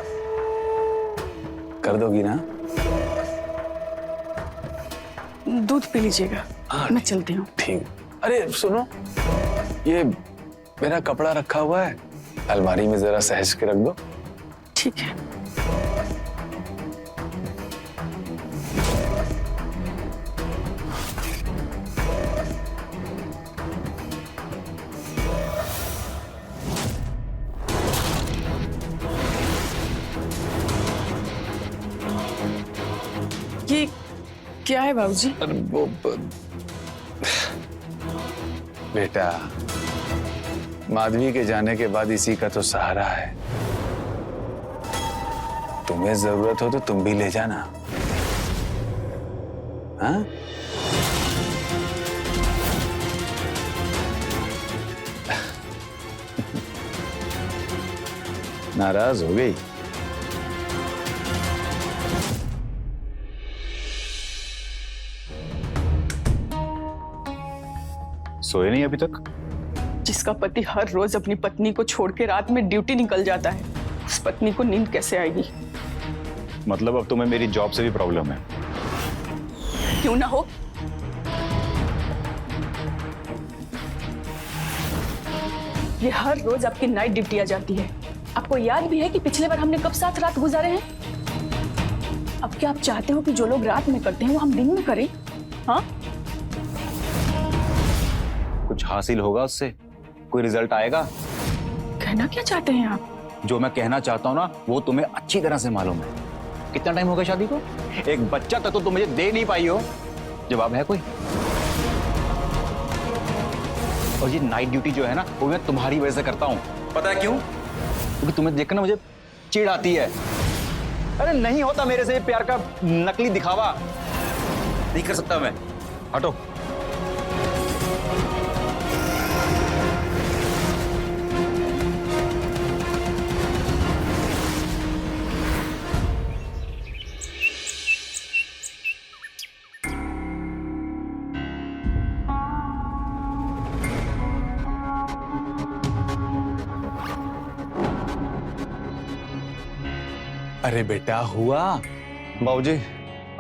कर दोगी ना? दूध पी लीजिएगा, मैं चलती हूँ। ठीक। अरे सुनो, ये मेरा कपड़ा रखा हुआ है, अलमारी में जरा सहेज के रख दो। ठीक है। ये क्या है बाबूजी? अरे वो बेटा, माधवी के जाने के बाद इसी का तो सहारा है। तुम्हें जरूरत हो तो तुम भी ले जाना। हाँ? नाराज हो गई? सोए नहीं अभी तक? जिसका पति हर रोज अपनी पत्नी को छोड़ के रात में ड्यूटी निकल जाता है, उस पत्नी को नींद कैसे आएगी? मतलब अब तुम्हें मेरी जॉब से भी प्रॉब्लम है? क्यों ना हो। ये हर रोज आपकी नाइट ड्यूटी आ जाती है। आपको याद भी है कि पिछले बार हमने कब साथ रात गुजारे हैं? अब क्या आप चाहते हो कि जो लोग रात में करते हैं वो हम दिन में करें? हाँ? कुछ हासिल होगा उससे? कोई रिजल्ट आएगा? कहना क्या चाहते हैं आप? जो मैं कहना चाहता हूँ ना वो तुम्हें अच्छी तरह से मालूम है। कितना टाइम हो गया शादी को? एक बच्चा तक तो तुम मुझे दे नहीं पाई हो। जवाब है कोई? और ये नाइट ड्यूटी जो है ना वो मैं तुम्हारी वजह से करता हूँ। पता है क्यों? क्योंकि तुम्हें देखकर ना मुझे चिढ़ आती है। अरे नहीं होता मेरे से प्यार का नकली दिखावा, नहीं कर सकता मैं। हटो। अरे बेटा हुआ। बाबूजी,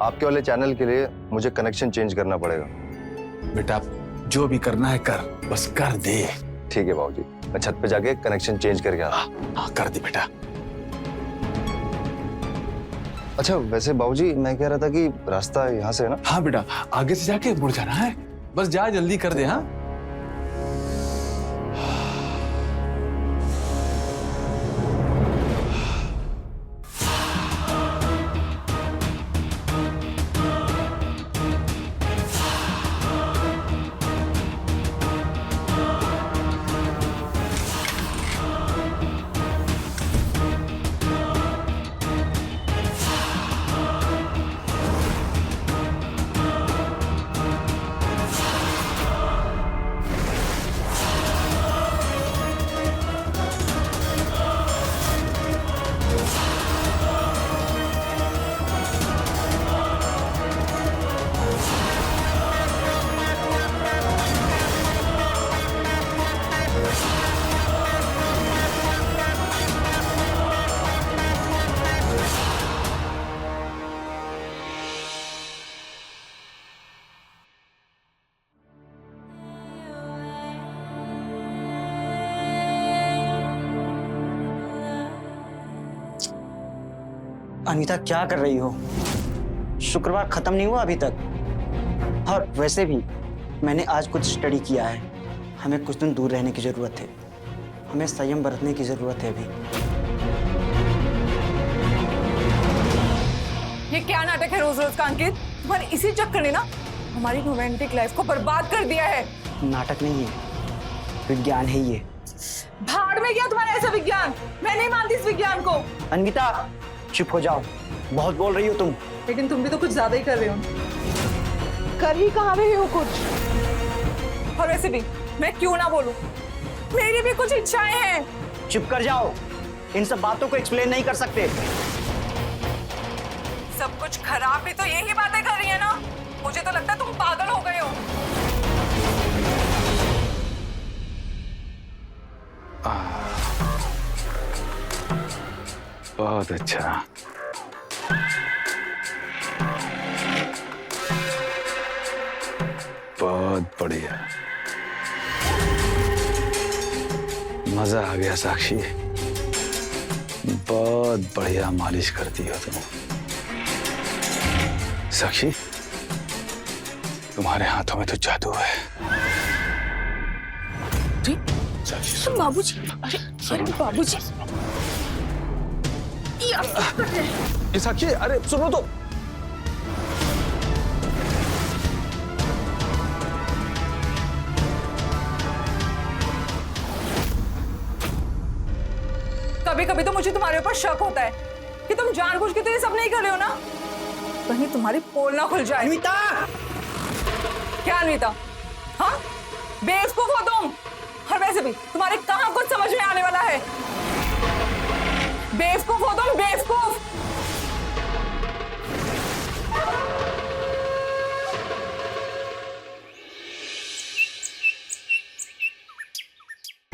आपके वाले चैनल के लिए मुझे कनेक्शन चेंज करना पड़ेगा। बेटा जो भी करना है कर, बस कर दे। ठीक है बाबूजी, मैं छत पे जाके कनेक्शन चेंज करके आ। हाँ कर दे बेटा। अच्छा वैसे बाबूजी, मैं कह रहा था कि रास्ता यहाँ से है ना? हाँ बेटा, आगे से जाके मुड़ जाना है, बस जा जल्दी कर दे। हाँ अनीता क्या कर रही हो? शुक्रवार खत्म नहीं हुआ अभी तक। और वैसे भी मैंने आज कुछ स्टडी किया है, हमें कुछ दिन दूर रहने की जरूरत है, हमें संयम बरतने की जरूरत है अभी। ये क्या नाटक है रोज रोज का अंकित? तुम्हारे इसी चक्कर ने ना हमारी रोमांटिक लाइफ को बर्बाद कर दिया है। नाटक नहीं है, विज्ञान है ये। भाड़ में गया तुम्हारा ऐसा विज्ञान, मैं नहीं मानती इस विज्ञान को। अनविता चुप हो जाओ, बहुत बोल रही हो तुम। लेकिन तुम भी तो कुछ ज्यादा ही कर रहे हो। कर ही कहाँ रहे हो कुछ। और वैसे भी मैं क्यों ना बोलूं, मेरी भी कुछ इच्छाएं हैं। चुप कर जाओ, इन सब बातों को एक्सप्लेन नहीं कर सकते। सब कुछ खराब भी तो यही बातें कर रही है ना। मुझे तो लगता है तुम पागल हो गए हो। बहुत अच्छा। बहुत बढ़िया, मजा आ गया साक्षी। बहुत बढ़िया मालिश करती हो तुम साक्षी। तुम्हारे हाथों में तो जादू है। बाबूजी, अरे बाबूजी, ये साक्षी, अरे सुनो तो। कभी कभी तो मुझे तुम्हारे ऊपर शक होता है कि तुम जानबूझ के तो ये सब नहीं कर रहे हो ना, कहीं तुम्हारी पोल ना खुल जाए। अनीता! क्या अनीता? हाँ, बेवकूफ हो तुम। और वैसे भी तुम्हारे कहाँ कुछ समझ में आने वाला है। बेवकूफ हो तुम, बेवकूफ।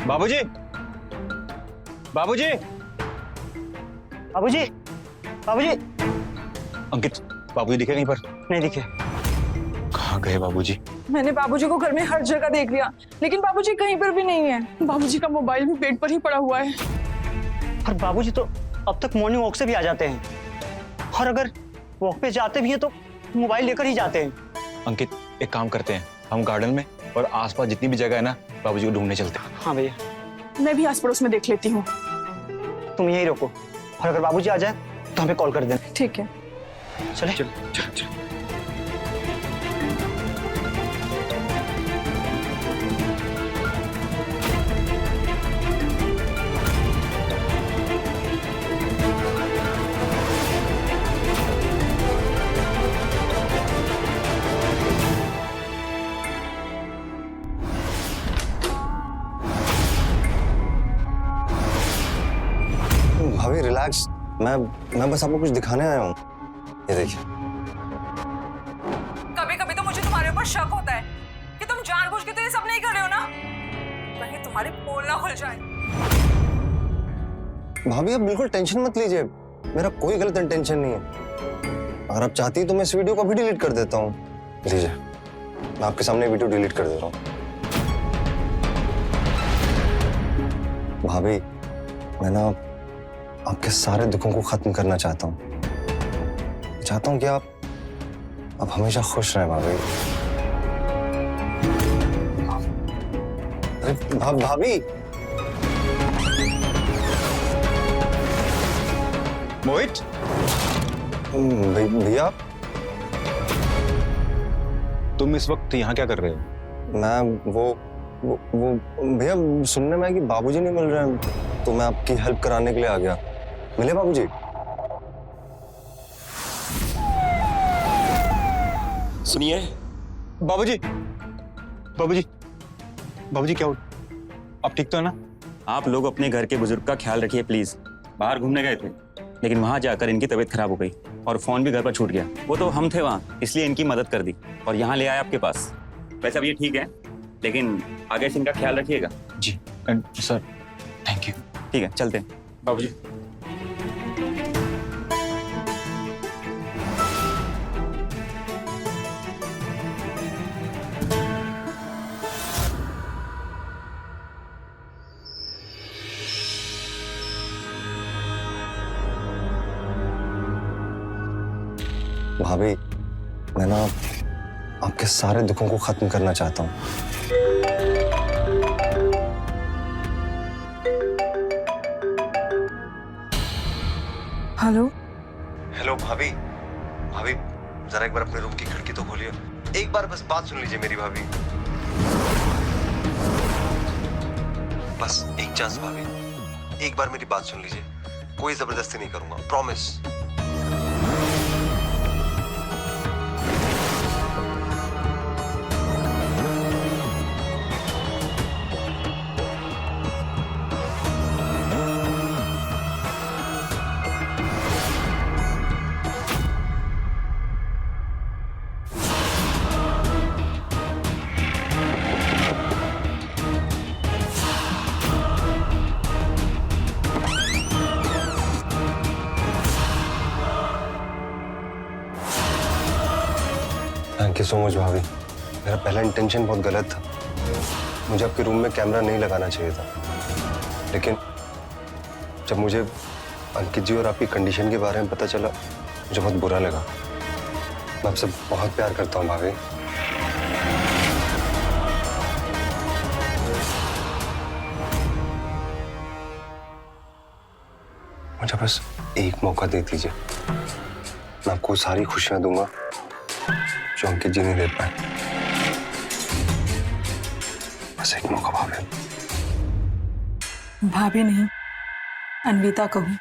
बाबूजी, बाबूजी, बाबूजी, बाबूजी। अंकित, बाबूजी दिखे कहीं पर? नहीं दिखे। कहाँ गए बाबूजी? मैंने बाबूजी को घर में हर जगह देख लिया, लेकिन बाबूजी कहीं पर भी नहीं है। बाबूजी का मोबाइल भी बेड पर ही पड़ा हुआ है। और बाबूजी तो अब तक मॉर्निंग वॉक से भी आ जाते हैं, और अगर वॉक पे जाते भी हैं तो मोबाइल लेकर ही जाते हैं। अंकित, एक काम करते हैं, हम गार्डन में और आसपास जितनी भी जगह है ना, बाबूजी को ढूंढने चलते हैं। हाँ भैया, मैं भी आस पड़ोस में देख लेती हूँ। तुम यहीं रोको, और अगर बाबूजी आ जाए तो हमें कॉल कर देना। ठीक है, चले। चल चल चल। रिलैक्स। मैं बस आपको कुछ दिखाने आया हूँ। ये देखिए। कभी कभी तो मुझे तुम्हारे ऊपर शक होता है कि तुम जानबूझ के तो ये सब नहीं कर रहे हो ना, कहीं तुम्हारी पोल ना खुल जाए। भाभी आप बिल्कुल टेंशन मत लीजिए, मेरा कोई गलत इंटेंशन नहीं है। अगर आप चाहती तो मैं इस वीडियो को भी डिलीट कर देता हूँ। लीजिए, मैं आपके सामने वीडियो डिलीट कर दे रहा हूँ। भाभी मैं ना आपके सारे दुखों को खत्म करना चाहता हूँ। चाहता हूँ कि आप हमेशा खुश रहें भाभी। अरे भाभी। मोहित, भैया तुम इस वक्त यहाँ क्या कर रहे हो? मैं वो भैया सुनने में आया कि बाबूजी नहीं मिल रहे हैं, तो मैं आपकी हेल्प कराने के लिए आ गया। मिले बाबूजी? सुनिए बाबूजी, बाबूजी, बाबूजी क्या हो? आप ठीक तो है ना? आप लोग अपने घर के बुजुर्ग का ख्याल रखिए प्लीज। बाहर घूमने गए थे, लेकिन वहां जाकर इनकी तबीयत खराब हो गई और फोन भी घर पर छूट गया। वो तो हम थे वहाँ, इसलिए इनकी मदद कर दी और यहाँ ले आए आपके पास। वैसे अब ये ठीक है, लेकिन आगे से इनका ख्याल रखिएगा। जी सर, थैंक यू। ठीक है, चलते हैं बाबूजी। भाभी मैं ना आपके सारे दुखों को खत्म करना चाहता हूँ। हेलो हेलो भाभी। भाभी जरा एक बार अपने रूम की खिड़की तो खोलिए। एक बार बस बात सुन लीजिए मेरी भाभी। बस एक चांस भाभी, एक बार मेरी बात सुन लीजिए। कोई जबरदस्ती नहीं करूंगा, promise. Thank you so much भाभी। मेरा पहला इंटेंशन बहुत गलत था। मुझे आपके रूम में कैमरा नहीं लगाना चाहिए था, लेकिन जब मुझे अंकित जी और आपकी कंडीशन के बारे में पता चला, मुझे बहुत बुरा लगा। मैं आपसे बहुत प्यार करता हूँ भाभी। मुझे बस एक मौका दे दीजिए, मैं आपको सारी खुशियां दूंगा जो अंकित जी नहीं दे पाए। बस एक मौका भाभी। भाभी नहीं, अन्विता कहूँ।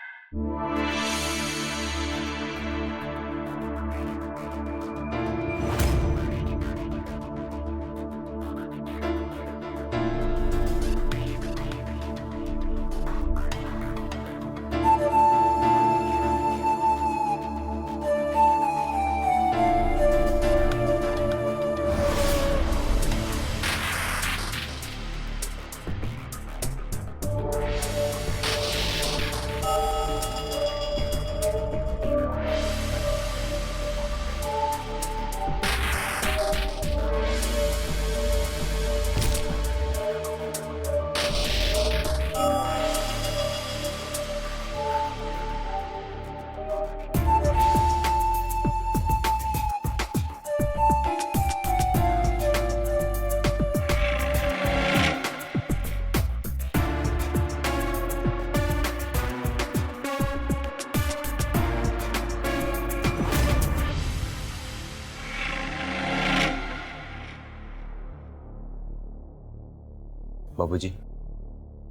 बाबूजी,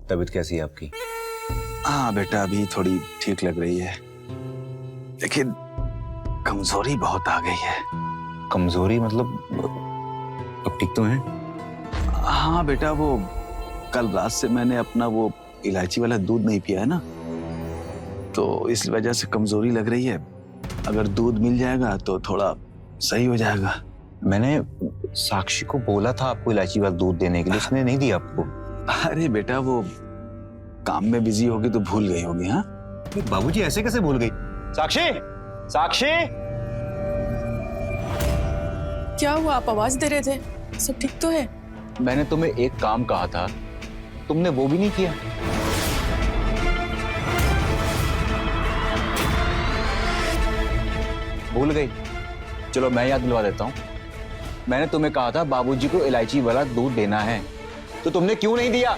तबीयत कैसी है आपकी? हाँ बेटा, अभी थोड़ी ठीक लग रही है, लेकिन कमजोरी बहुत आ गई है। कमजोरी मतलब? अब ठीक तो हैं? हाँ बेटा, वो कल रात से मैंने अपना वो इलायची वाला दूध नहीं पिया है ना, तो इस वजह से कमजोरी लग रही है। अगर दूध मिल जाएगा तो थोड़ा सही हो जाएगा। मैंने साक्षी को बोला था आपको इलायची वाला दूध देने के लिए, उसने नहीं दिया आपको। अरे बेटा वो काम में बिजी होगी तो भूल गई होगी। हाँ बाबूजी ऐसे कैसे भूल गई? साक्षी, साक्षी, क्या हुआ? आप आवाज दे रहे थे, सब ठीक तो है? मैंने तुम्हें एक काम कहा था, तुमने वो भी नहीं किया। भूल गई? चलो मैं याद दिलवा देता हूँ। मैंने तुम्हें कहा था बाबूजी को इलायची वाला दूध देना है, तो तुमने क्यों नहीं दिया?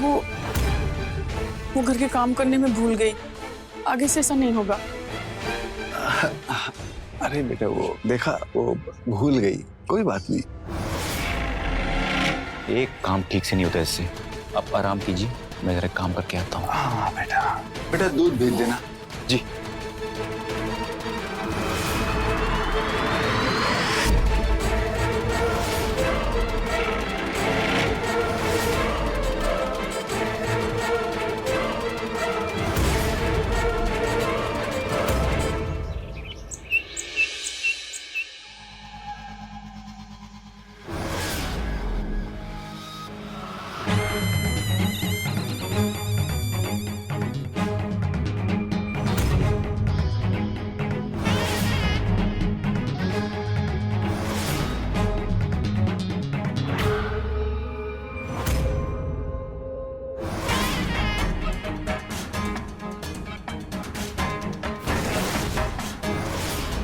वो घर के काम करने में भूल गई। आगे से ऐसा नहीं होगा। अरे बेटा वो देखा, वो भूल गई, कोई बात नहीं। एक काम ठीक से नहीं होता इससे। अब आराम कीजिए, मैं जरा काम करके आता हूँ। हाँ बेटा, बेटा दूध भेज देना। जी।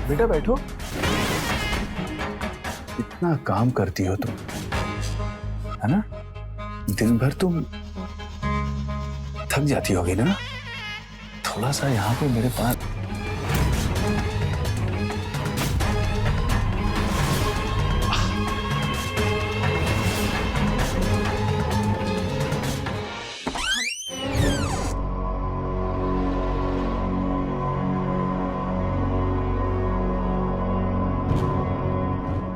बेटा बैठो। इतना काम करती हो तुम, है ना? दिन भर तुम थक जाती होगी ना? थोड़ा सा यहाँ पे मेरे पास।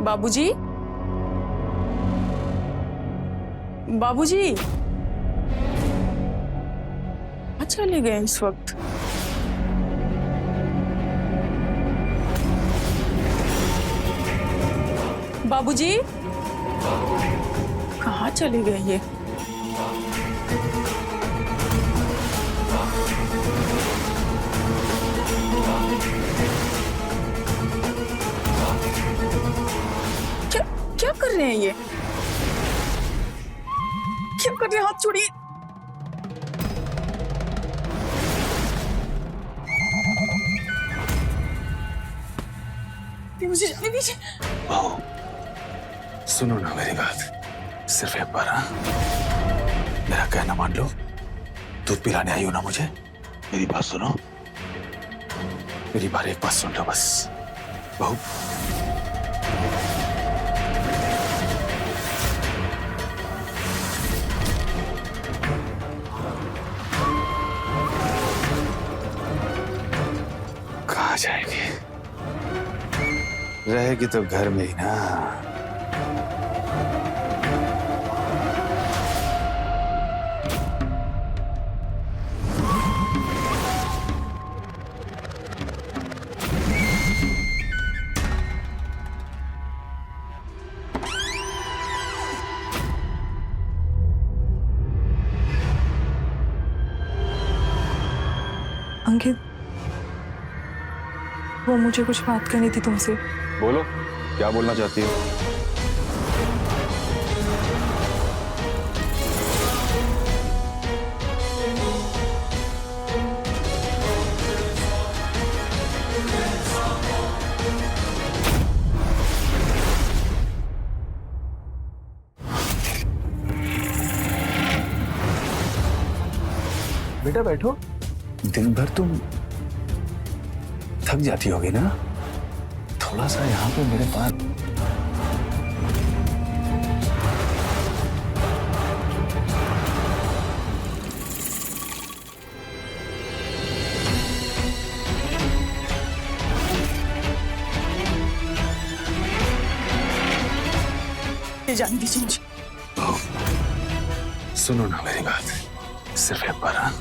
बाबूजी, बाबूजी, अच्छा ले गए इस वक्त। बाबूजी, कहाँ चले गए ये? क्या कर रहे हैं ये? क्या कर रहे हैं? हाथ छोड़िए। मुझे जाने दीजिए। सुनो ना मेरी बात, सिर्फ एक बार। हाँ, मेरा कहना मान लो। दूध पिलाने आई हो ना मुझे, मेरी बात सुनो। मेरी बात एक बात सुन लो बस। बहू, कहाँ जाएगी? रहेगी तो घर में ही ना। अंकित, वो मुझे कुछ बात करनी थी तुमसे। बोलो, क्या बोलना चाहती हो? बेटा बैठो। दिन भर तुम थक जाती होगी ना? थोड़ा सा यहाँ पे मेरे पास। जान दीजिए मुझे। सुनो ना मेरी बात, सिर्फ एक बार। हाँ,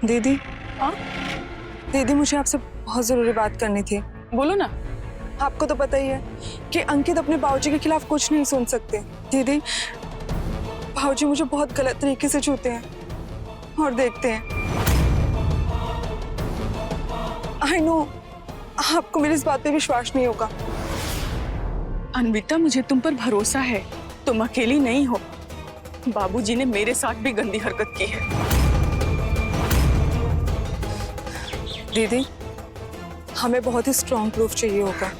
दीदी। हाँ दीदी, मुझे आपसे बहुत जरूरी बात करनी थी। बोलो ना। आपको तो पता ही है कि अंकित अपने बाबूजी के खिलाफ कुछ नहीं सुन सकते। दीदी, बाबूजी मुझे बहुत गलत तरीके से छूते हैं और देखते हैं। आई नो आपको मेरी इस बात पे विश्वास नहीं होगा। अन्विता, मुझे तुम पर भरोसा है, तुम अकेली नहीं हो। बाबूजी ने मेरे साथ भी गंदी हरकत की है। दीदी, हमें बहुत ही स्ट्रॉन्ग प्रूफ चाहिए होगा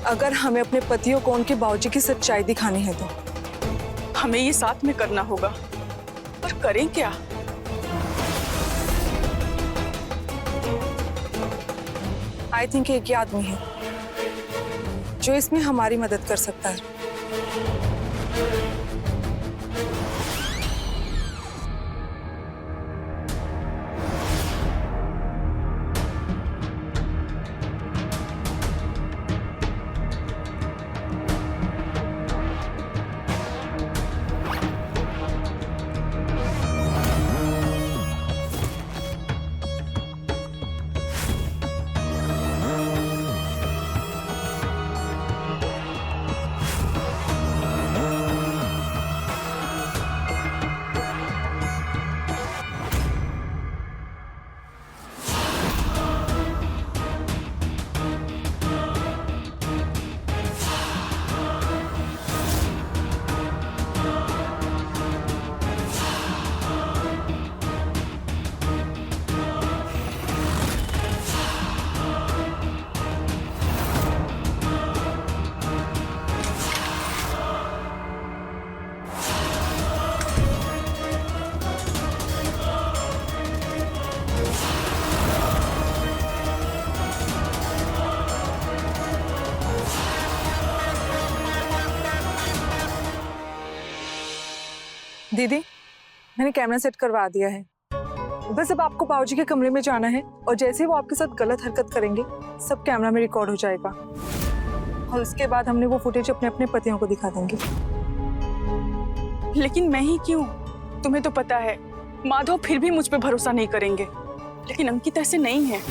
अगर हमें अपने पतियों को उनके बाबूजी की सच्चाई दिखानी है तो। हमें ये साथ में करना होगा, पर करें क्या? आई थिंक एक ही आदमी है जो इसमें हमारी मदद कर सकता है। दीदी, मैंने कैमरा सेट करवा दिया है। बस अब आपको बाबूजी के कमरे में जाना है और जैसे ही वो आपके साथ गलत हरकत करेंगे सब कैमरा में रिकॉर्ड हो जाएगा और उसके बाद हमने वो फुटेज अपने अपने पतियों को दिखा देंगे। लेकिन मैं ही क्यों? तुम्हें तो पता है माधव फिर भी मुझ पे भरोसा नहीं करेंगे, लेकिन अंकित ऐसे नहीं है।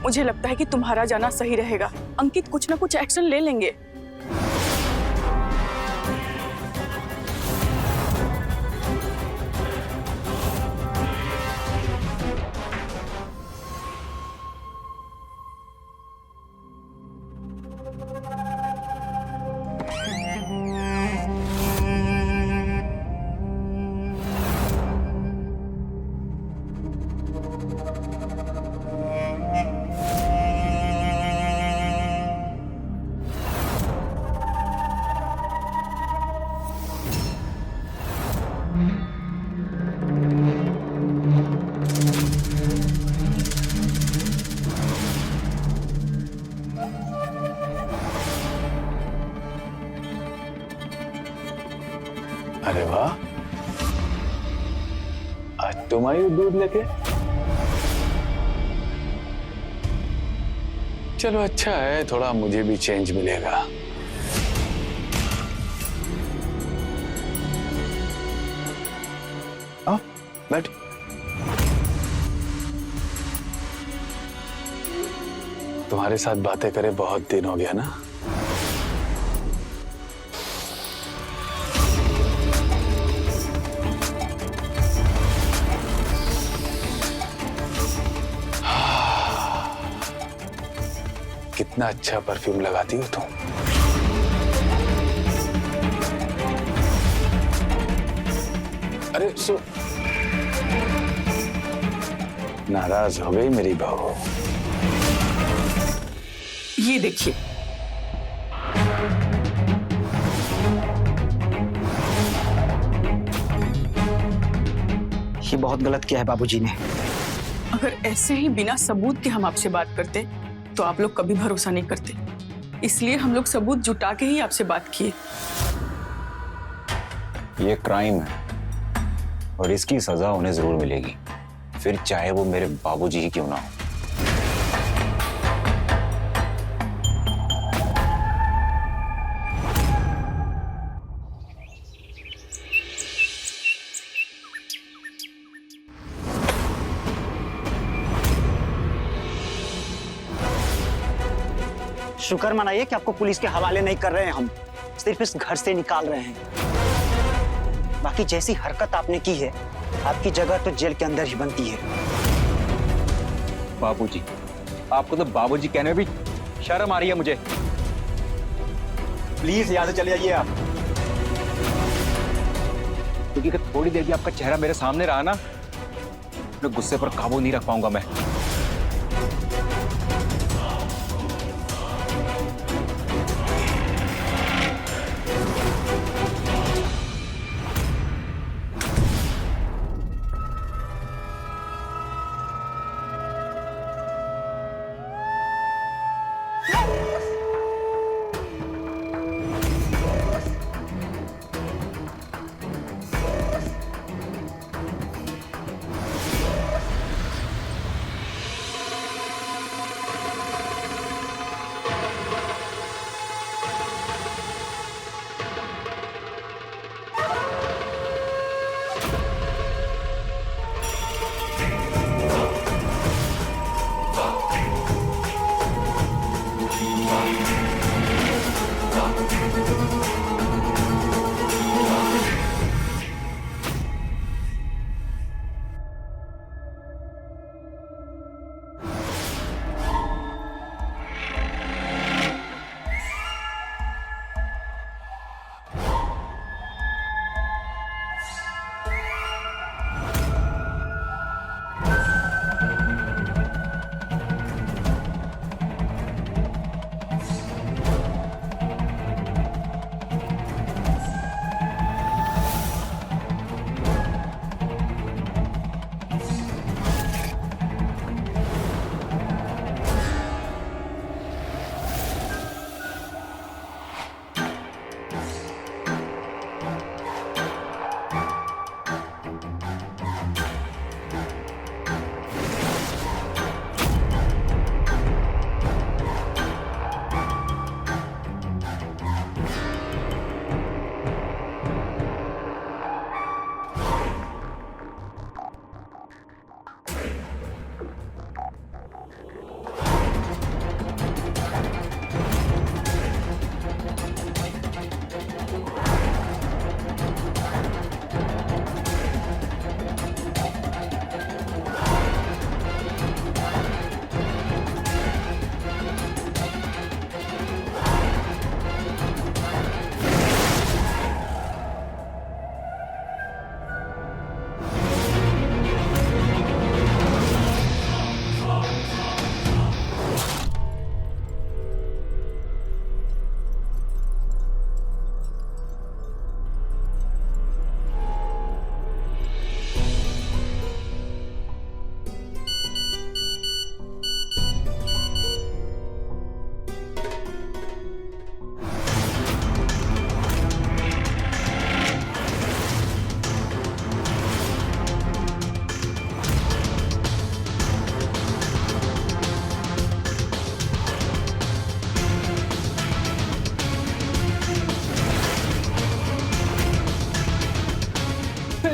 मुझे लगता है कि तुम्हारा जाना सही रहेगा। अंकित कुछ ना कुछ एक्शन ले लेंगे। अरे वाह, आज तुम आई हो दूध लेके। चलो अच्छा है, थोड़ा मुझे भी चेंज मिलेगा। आओ बैठ। तुम्हारे साथ बातें करे बहुत दिन हो गया ना। कितना अच्छा परफ्यूम लगाती हो तुम। अरे नाराज हो गई मेरी बहू। ये देखिए, ये बहुत गलत किया है बाबूजी ने। अगर ऐसे ही बिना सबूत के हम आपसे बात करते तो आप लोग कभी भरोसा नहीं करते। इसलिए हम लोग सबूत जुटा के ही आपसे बात किए। ये क्राइम है और इसकी सजा उन्हें जरूर मिलेगी, फिर चाहे वो मेरे बाबूजी ही क्यों ना हो। शुक्र मनाइए कि आपको पुलिस के हवाले नहीं कर रहे हैं हम, सिर्फ इस घर से निकाल रहे हैं। बाकी जैसी हरकत आपने की है, आपकी जगह तो जेल के अंदर ही बनती है। बाबूजी, आपको तो बाबूजी कहने में भी शर्म आ रही है मुझे। प्लीज यहाँ से चले जाइए आप, क्योंकि अगर थोड़ी देर भी आपका चेहरा मेरे सामने रहा ना, अपने गुस्से पर काबू नहीं रख पाऊंगा मैं।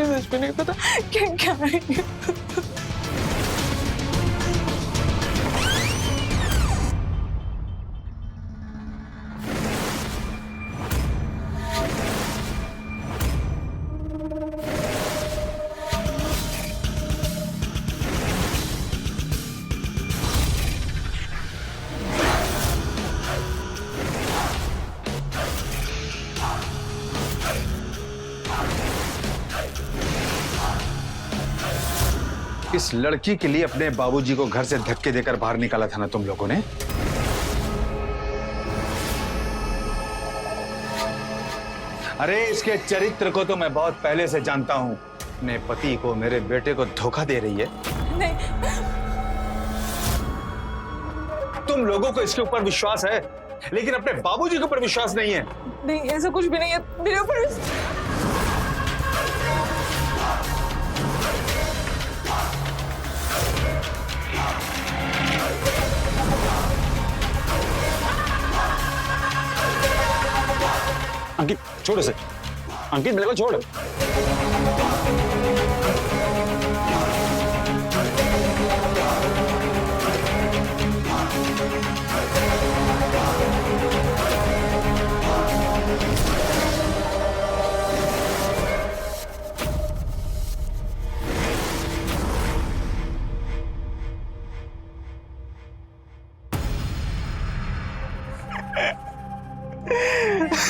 मुझे भी नहीं पता क्या क्या है। इस लड़की के लिए अपने बाबूजी को घर से धक्के देकर बाहर निकाला था ना तुम लोगों ने? अरे इसके चरित्र को तो मैं बहुत पहले से जानता हूं। अपने पति को, मेरे बेटे को धोखा दे रही है। नहीं, तुम लोगों को इसके ऊपर विश्वास है, लेकिन अपने बाबूजी के ऊपर विश्वास नहीं है। नहीं, ऐसा कुछ भी नहीं है मेरे ऊपर। अंकित छोड़ उसे। अंकित मेरे को छोड़।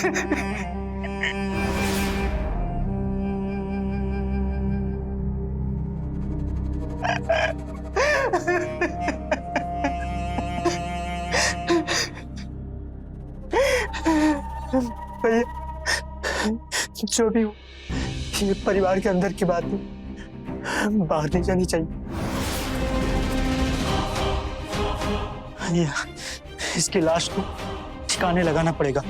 भैया, जो भी हो, ये परिवार के अंदर की बात है, बाहर नहीं जानी चाहिए। भैया, इसकी लाश को ठिकाने लगाना पड़ेगा।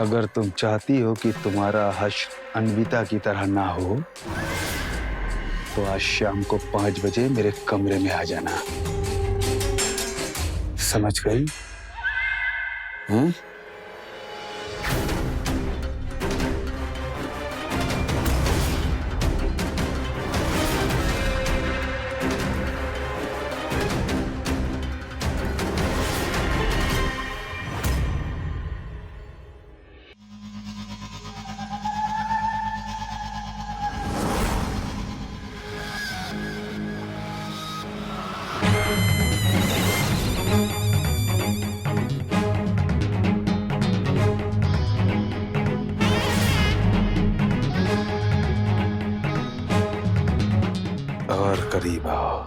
अगर तुम चाहती हो कि तुम्हारा हश्र अन्विता की तरह ना हो, तो आज शाम को 5 बजे मेरे कमरे में आ जाना। समझ गई? हैं? और करीब आओ।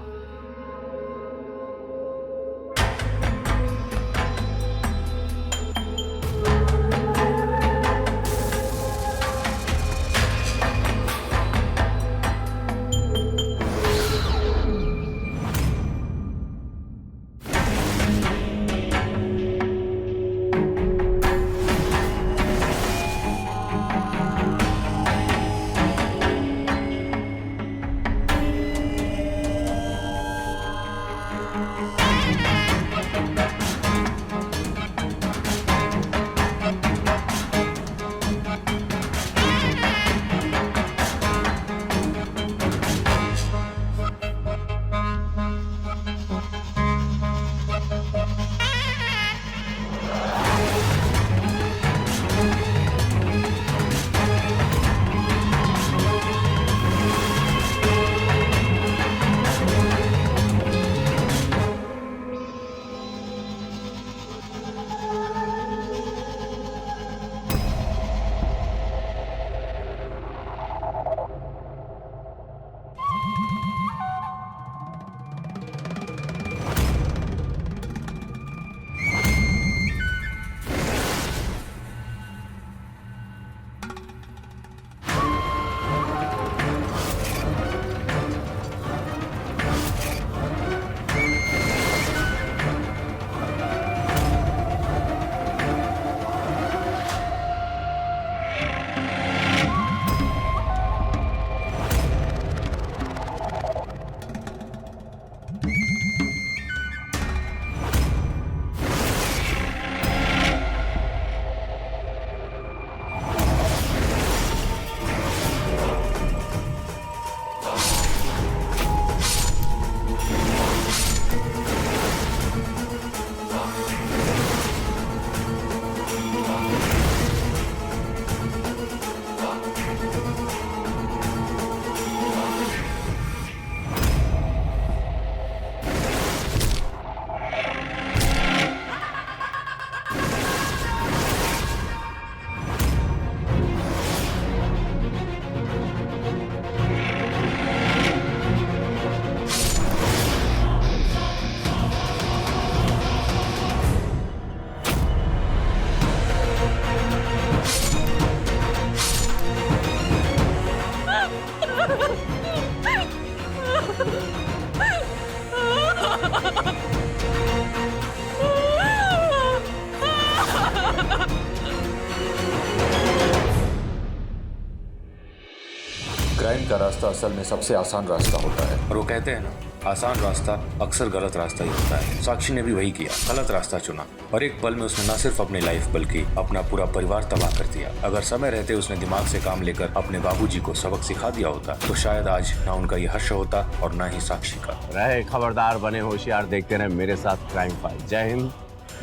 क्राइम का रास्ता असल में सबसे आसान रास्ता होता है, और वो कहते हैं ना, आसान रास्ता अक्सर गलत रास्ता ही होता है। साक्षी ने भी वही किया, गलत रास्ता चुना, और एक पल में उसने न सिर्फ अपनी लाइफ बल्कि अपना पूरा परिवार तबाह कर दिया। अगर समय रहते उसने दिमाग से काम लेकर अपने बाबूजी को सबक सिखा दिया होता, तो शायद आज ना उनका ये हश्र होता और ना ही साक्षी का। रहे खबरदार, बने होशियार, देखते रहे मेरे साथ क्राइम फाइल। जय हिंद,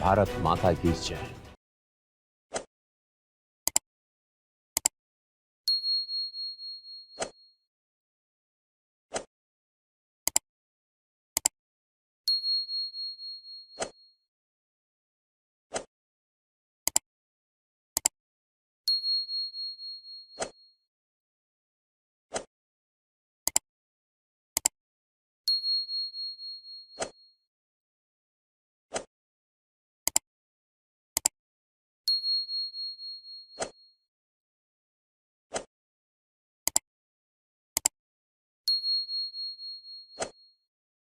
भारत माता की जय।